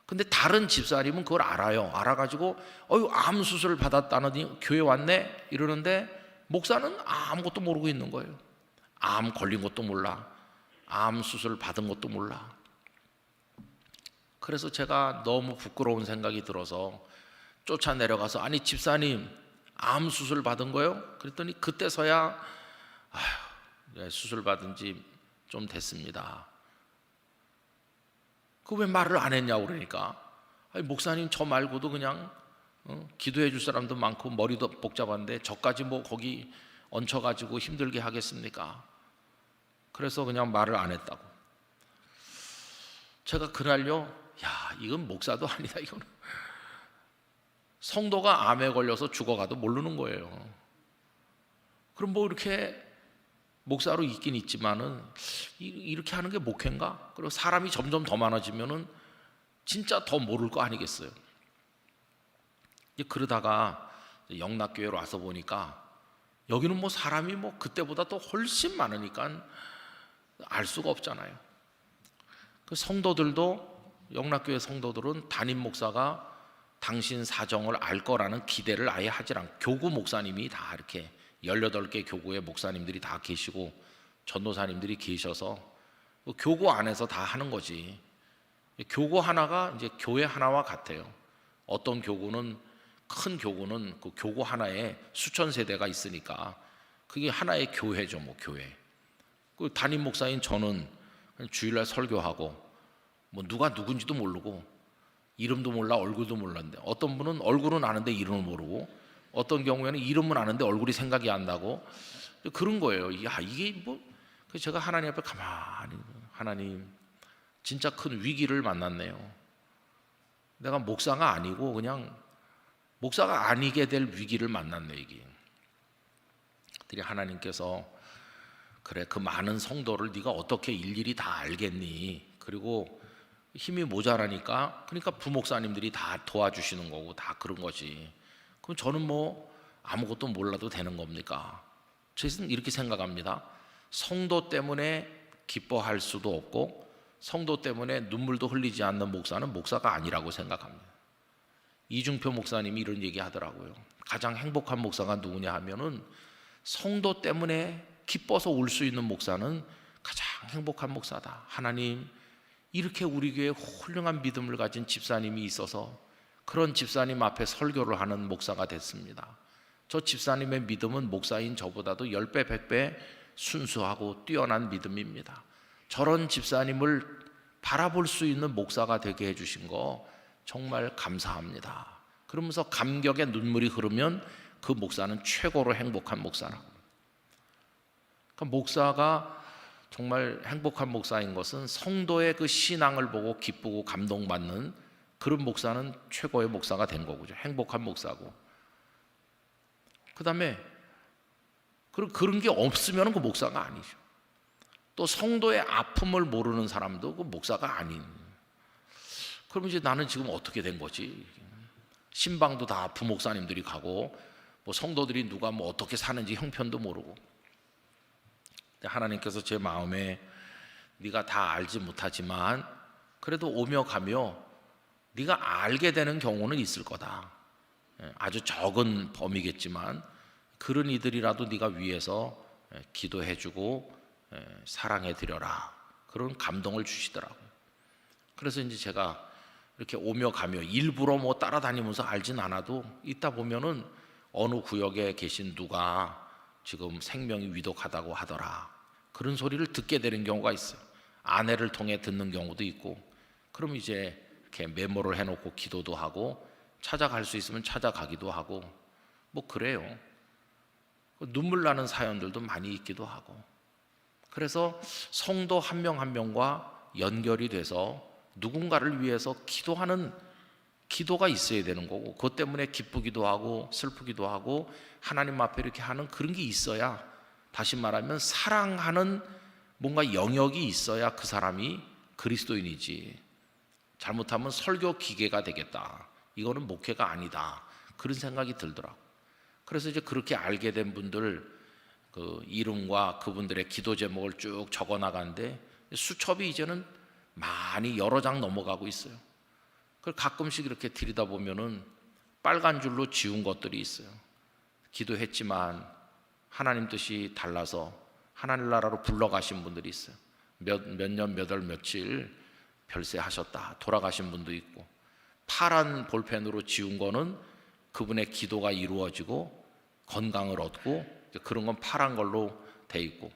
[SPEAKER 1] 근데 다른 집사님은 그걸 알아요. 알아가지고 암 수술을 받았다더니 교회 왔네 이러는데 목사는 아무것도 모르고 있는 거예요. 암 걸린 것도 몰라, 암 수술 받은 것도 몰라. 그래서 제가 너무 부끄러운 생각이 들어서 쫓아내려가서 아니 집사님 암 수술 받은 거요? 그랬더니 그때서야 수술 받은 지 좀 됐습니다. 그 왜 말을 안 했냐고 그러니까 목사님 저 말고도 그냥 기도해 줄 사람도 많고 머리도 복잡한데 저까지 뭐 거기 얹혀가지고 힘들게 하겠습니까? 그래서 그냥 말을 안 했다고. 제가 그날요, 이건 목사도 아니다, 이거는 성도가 암에 걸려서 죽어가도 모르는 거예요. 그럼 뭐 이렇게 목사로 있긴 있지만은 이렇게 하는 게 목회인가? 그리고 사람이 점점 더 많아지면은 진짜 더 모를 거 아니겠어요? 그러다가 영락교회로 와서 보니까 여기는 뭐 사람이 뭐 그때보다 또 훨씬 많으니까 알 수가 없잖아요. 그 성도들도, 영락교회 성도들은 담임 목사가 당신 사정을 알 거라는 기대를 아예 하질 않고, 교구 목사님이 다 이렇게 18개 교구의 목사님들이 다 계시고 전도사님들이 계셔서 그 교구 안에서 다 하는 거지. 교구 하나가 이제 교회 하나와 같아요. 어떤 교구는, 큰 교구는 그 교구 하나에 수천 세대가 있으니까 그게 하나의 교회죠, 뭐 교회. 그 담임 목사인 저는 주일날 설교하고 뭐 누가 누군지도 모르고 이름도 몰라 얼굴도 몰랐는데, 어떤 분은 얼굴은 아는데 이름을 모르고, 어떤 경우에는 이름은 아는데 얼굴이 생각이 안 나고 그런 거예요. 야, 이게 뭐. 그래서 제가 하나님 앞에 가만히, 하나님 진짜 큰 위기를 만났네요. 내가 목사가 아니고 그냥 목사가 아니게 될 위기를 만났네. 이게 하나님께서 그래, 그 많은 성도를 네가 어떻게 일일이 다 알겠니? 그리고 힘이 모자라니까, 그러니까 부목사님들이 다 도와주시는 거고 다 그런 거지. 그럼 저는 뭐 아무것도 몰라도 되는 겁니까? 저는 이렇게 생각합니다. 성도 때문에 기뻐할 수도 없고 성도 때문에 눈물도 흘리지 않는 목사는 목사가 아니라고 생각합니다. 이중표 목사님이 이런 얘기 하더라고요. 가장 행복한 목사가 누구냐 하면은 성도 때문에 기뻐서 울 수 있는 목사는 가장 행복한 목사다. 하나님, 이렇게 우리 교회에 훌륭한 믿음을 가진 집사님이 있어서 그런 집사님 앞에 설교를 하는 목사가 됐습니다. 저 집사님의 믿음은 목사인 저보다도 10배, 100배 순수하고 뛰어난 믿음입니다. 저런 집사님을 바라볼 수 있는 목사가 되게 해주신 거 정말 감사합니다. 그러면서 감격의 눈물이 흐르면 그 목사는 최고로 행복한 목사라고. 그러니까 목사가 정말 행복한 목사인 것은 성도의 그 신앙을 보고 기쁘고 감동받는 그런 목사는 최고의 목사가 된 거고요. 행복한 목사고. 그 다음에 그런 게 없으면 그 목사가 아니죠. 또 성도의 아픔을 모르는 사람도 그 목사가 아닌. 그럼 이제 나는 지금 어떻게 된 거지? 신방도 다 부목사님들이 가고 뭐 성도들이 누가 뭐 어떻게 사는지 형편도 모르고. 하나님께서 제 마음에 네가 다 알지 못하지만 그래도 오며 가며 네가 알게 되는 경우는 있을 거다. 아주 적은 범위겠지만 그런 이들이라도 네가 위해서 기도해주고 사랑해드려라. 그런 감동을 주시더라고요. 그래서 이제 제가 이렇게 오며 가며 일부러 뭐 따라다니면서 알진 않아도 있다 보면은 어느 구역에 계신 누가 지금 생명이 위독하다고 하더라. 그런 소리를 듣게 되는 경우가 있어요. 아내를 통해 듣는 경우도 있고. 그럼 이제 이렇게 메모를 해놓고 기도도 하고 찾아갈 수 있으면 찾아가기도 하고 뭐 그래요. 눈물 나는 사연들도 많이 있기도 하고. 그래서 성도 한 명 한 명과 연결이 돼서 누군가를 위해서 기도하는 기도가 있어야 되는 거고, 그것 때문에 기쁘기도 하고 슬프기도 하고 하나님 앞에 이렇게 하는 그런 게 있어야, 다시 말하면 사랑하는 뭔가 영역이 있어야 그 사람이 그리스도인이지. 잘못하면 설교 기계가 되겠다. 이거는 목회가 아니다. 그런 생각이 들더라고. 그래서 이제 그렇게 알게 된 분들 그 이름과 그분들의 기도 제목을 쭉 적어 나가는데 수첩이 이제는 많이 여러 장 넘어가고 있어요. 그걸 가끔씩 이렇게 들이다 보면은 빨간 줄로 지운 것들이 있어요. 기도했지만 하나님 뜻이 달라서 하나님 나라로 불러가신 분들이 있어요. 몇 년, 몇 월, 며칠 별세하셨다 돌아가신 분도 있고, 파란 볼펜으로 지운 거는 그분의 기도가 이루어지고 건강을 얻고 그런 건 파란 걸로 돼 있고,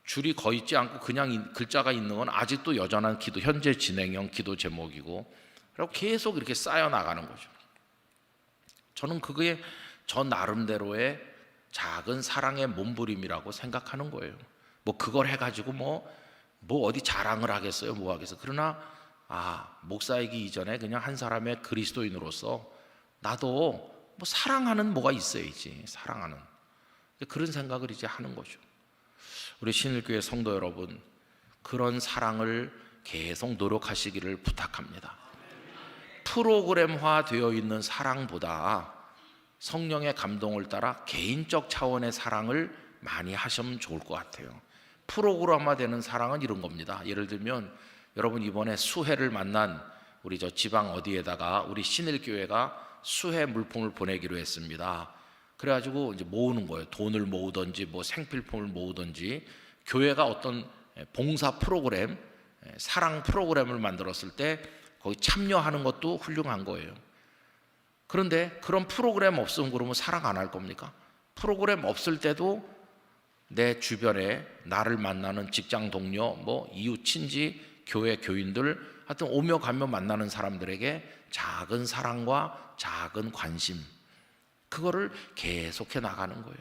[SPEAKER 1] 줄이 거 있지 않고 그냥 글자가 있는 건 아직도 여전한 기도, 현재 진행형 기도 제목이고, 그리고 계속 이렇게 쌓여 나가는 거죠. 저는 그게 저 나름대로의 작은 사랑의 몸부림이라고 생각하는 거예요. 뭐 그걸 해가지고 뭐 어디 자랑을 하겠어요, 뭐 하겠어요. 그러나 목사이기 이전에 그냥 한 사람의 그리스도인으로서 나도 뭐 사랑하는 뭐가 있어야지, 사랑하는 그런 생각을 이제 하는 거죠. 우리 신일교회 성도 여러분, 그런 사랑을 계속 노력하시기를 부탁합니다. 프로그램화 되어 있는 사랑보다 성령의 감동을 따라 개인적 차원의 사랑을 많이 하시면 좋을 것 같아요. 프로그램화 되는 사랑은 이런 겁니다. 예를 들면 여러분, 이번에 수혜를 만난 우리 저 지방 어디에다가 우리 신일교회가 수혜 물품을 보내기로 했습니다. 그래가지고 이제 모으는 거예요. 돈을 모으든지 뭐 생필품을 모으든지, 교회가 어떤 봉사 프로그램, 사랑 프로그램을 만들었을 때 거기 참여하는 것도 훌륭한 거예요. 그런데 그런 프로그램 없으면 그러면 사랑 안 할 겁니까? 프로그램 없을 때도 내 주변에 나를 만나는 직장 동료, 뭐 이웃 친지, 교회 교인들, 하여튼 오며 가며 만나는 사람들에게 작은 사랑과 작은 관심, 그거를 계속해 나가는 거예요.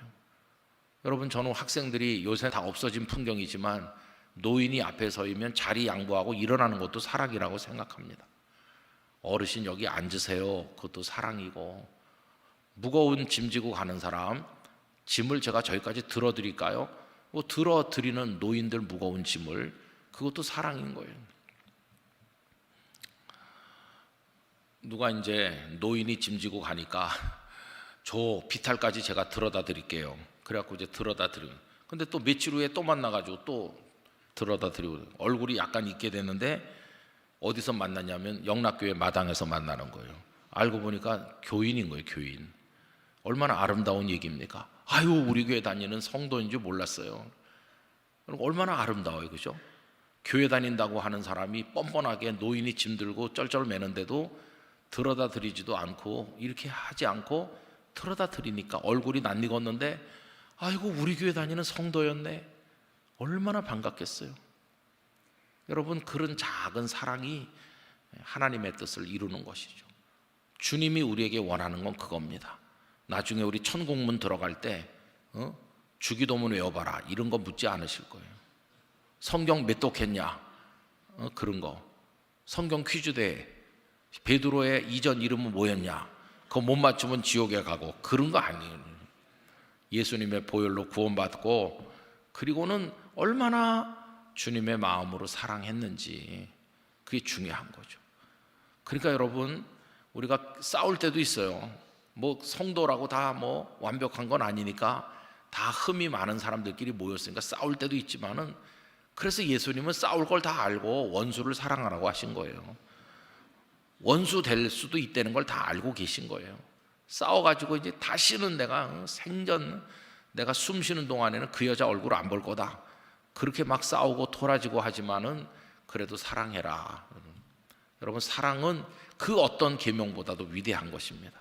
[SPEAKER 1] 여러분, 저는 학생들이 요새 다 없어진 풍경이지만 노인이 앞에 서이면 자리 양보하고 일어나는 것도 사랑이라고 생각합니다. 어르신 여기 앉으세요, 그것도 사랑이고, 무거운 짐 지고 가는 사람, 짐을 제가 저기까지 들어드릴까요? 뭐 들어드리는 노인들 무거운 짐을, 그것도 사랑인 거예요. 누가 이제 노인이 짐 지고 가니까 저 비탈까지 제가 들어다 드릴게요. 그래갖고 이제 들어다 드리고, 근데 또 며칠 후에 또 만나가지고 또 들어다 드리고, 얼굴이 약간 잊게 되는데 어디서 만났냐면 영락교회 마당에서 만나는 거예요. 알고 보니까 교인인 거예요. 교인. 얼마나 아름다운 얘기입니까? 아유, 우리 교회 다니는 성도인 줄 몰랐어요. 얼마나 아름다워요, 그죠? 교회 다닌다고 하는 사람이 뻔뻔하게 노인이 짐 들고 쩔쩔 매는데도 들어다 드리지도 않고, 이렇게 하지 않고 들어다 드리니까 얼굴이 낯익었는데, 아이고, 우리 교회 다니는 성도였네. 얼마나 반갑겠어요. 여러분, 그런 작은 사랑이 하나님의 뜻을 이루는 것이죠. 주님이 우리에게 원하는 건 그겁니다. 나중에 우리 천국문 들어갈 때 주기도문 외워봐라, 이런 거 묻지 않으실 거예요. 성경 몇 독했냐, 그런 거. 성경 퀴즈대회, 베드로의 이전 이름은 뭐였냐, 그거 못 맞추면 지옥에 가고, 그런 거 아니에요. 예수님의 보혈로 구원받고, 그리고는 얼마나 주님의 마음으로 사랑했는지, 그게 중요한 거죠. 그러니까 여러분, 우리가 싸울 때도 있어요. 뭐 성도라고 다 뭐 완벽한 건 아니니까, 다 흠이 많은 사람들끼리 모였으니까 싸울 때도 있지만은, 그래서 예수님은 싸울 걸 다 알고 원수를 사랑하라고 하신 거예요. 원수 될 수도 있다는 걸 다 알고 계신 거예요. 싸워가지고 이제 다시는 내가 생전 내가 숨 쉬는 동안에는 그 여자 얼굴 안 볼 거다, 그렇게 막 싸우고 토라지고 하지만은 그래도 사랑해라. 여러분, 사랑은 그 어떤 계명보다도 위대한 것입니다.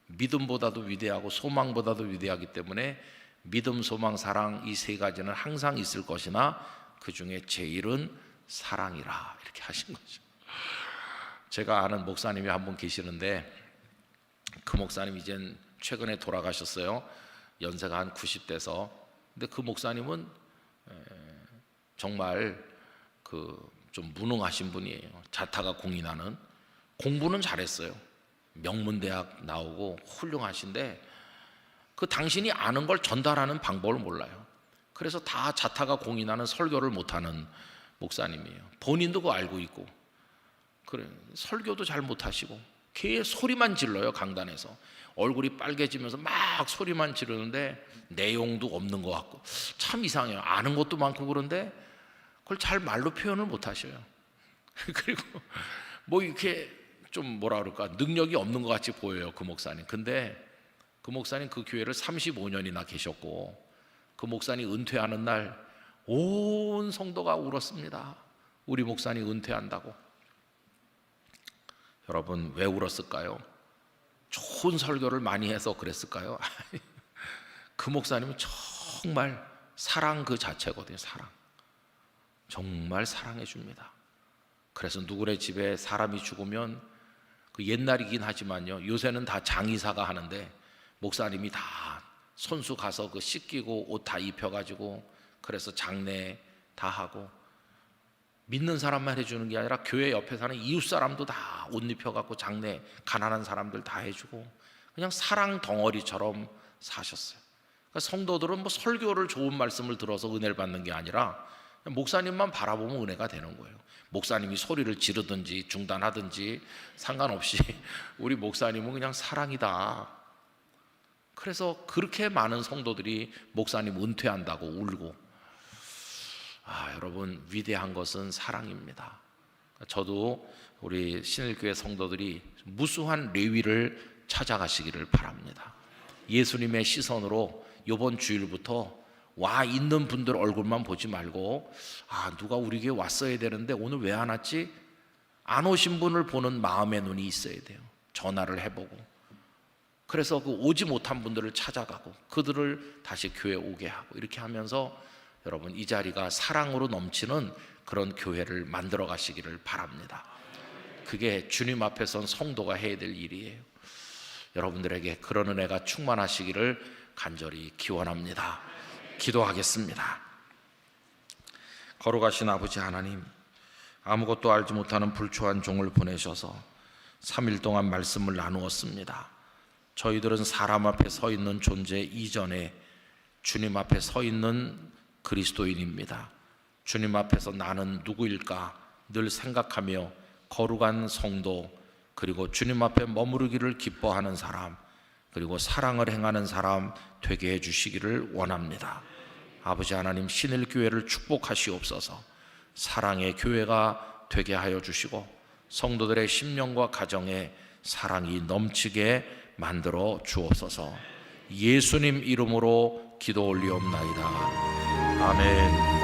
[SPEAKER 1] 믿음보다도 위대하고 소망보다도 위대하기 때문에 믿음, 소망, 사랑, 이 세 가지는 항상 있을 것이나 그 중에 제일은 사랑이라, 이렇게 하신 거죠. 제가 아는 목사님이 한 분 계시는데, 그 목사님 이젠 최근에 돌아가셨어요. 연세가 한 90대서. 근데 그 목사님은 정말 좀 무능하신 분이에요. 자타가 공인하는. 공부는 잘했어요. 명문대학 나오고 훌륭하신데, 그 당신이 아는 걸 전달하는 방법을 몰라요. 그래서 다 자타가 공인하는 설교를 못하는 목사님이에요. 본인도 그거 알고 있고, 그래, 설교도 잘 못하시고 걔 소리만 질러요. 강단에서 얼굴이 빨개지면서 막 소리만 지르는데 내용도 없는 것 같고, 참 이상해요. 아는 것도 많고 그런데 그걸 잘 말로 표현을 못하셔요. 그리고 뭐 이렇게 좀 뭐라 그럴까, 능력이 없는 것 같이 보여요, 그 목사님. 근데 그 목사님 그 교회를 35년이나 계셨고, 그 목사님 은퇴하는 날 온 성도가 울었습니다. 우리 목사님 은퇴한다고. 여러분, 왜 울었을까요? 좋은 설교를 많이 해서 그랬을까요? 그 목사님은 정말 사랑 그 자체거든요. 사랑. 정말 사랑해 줍니다. 그래서 누구네 집에 사람이 죽으면, 그 옛날이긴 하지만요, 요새는 다 장의사가 하는데, 목사님이 다 손수 가서 그 씻기고 옷 다 입혀가지고, 그래서 장례 다 하고, 믿는 사람만 해주는 게 아니라 교회 옆에 사는 이웃 사람도 다 옷 입혀갖고 장례, 가난한 사람들 다 해주고, 그냥 사랑 덩어리처럼 사셨어요. 성도들은 뭐 설교를 좋은 말씀을 들어서 은혜를 받는 게 아니라 목사님만 바라보면 은혜가 되는 거예요. 목사님이 소리를 지르든지 중단하든지 상관없이 우리 목사님은 그냥 사랑이다. 그래서 그렇게 많은 성도들이 목사님 은퇴한다고 울고. 여러분, 위대한 것은 사랑입니다. 저도 우리 신일교회 성도들이 무수한 레위를 찾아가시기를 바랍니다. 예수님의 시선으로 이번 주일부터 와 있는 분들 얼굴만 보지 말고 누가 우리 교회 왔어야 되는데 오늘 왜 안 왔지? 안 오신 분을 보는 마음의 눈이 있어야 돼요. 전화를 해보고, 그래서 그 오지 못한 분들을 찾아가고 그들을 다시 교회에 오게 하고, 이렇게 하면서 여러분 이 자리가 사랑으로 넘치는 그런 교회를 만들어 가시기를 바랍니다. 그게 주님 앞에 선 성도가 해야 될 일이에요. 여러분들에게 그런 은혜가 충만하시기를 간절히 기원합니다. 기도하겠습니다. 거룩하신 아버지 하나님, 아무것도 알지 못하는 불초한 종을 보내셔서 3일 동안 말씀을 나누었습니다. 저희들은 사람 앞에 서 있는 존재 이전에 주님 앞에 서 있는 그리스도인입니다. 주님 앞에서 나는 누구일까 늘 생각하며 거룩한 성도, 그리고 주님 앞에 머무르기를 기뻐하는 사람, 그리고 사랑을 행하는 사람 되게 해주시기를 원합니다. 아버지 하나님, 신일교회를 축복하시옵소서. 사랑의 교회가 되게 하여 주시고 성도들의 심령과 가정에 사랑이 넘치게 만들어 주옵소서. 예수님 이름으로 기도 올리옵나이다. 아멘.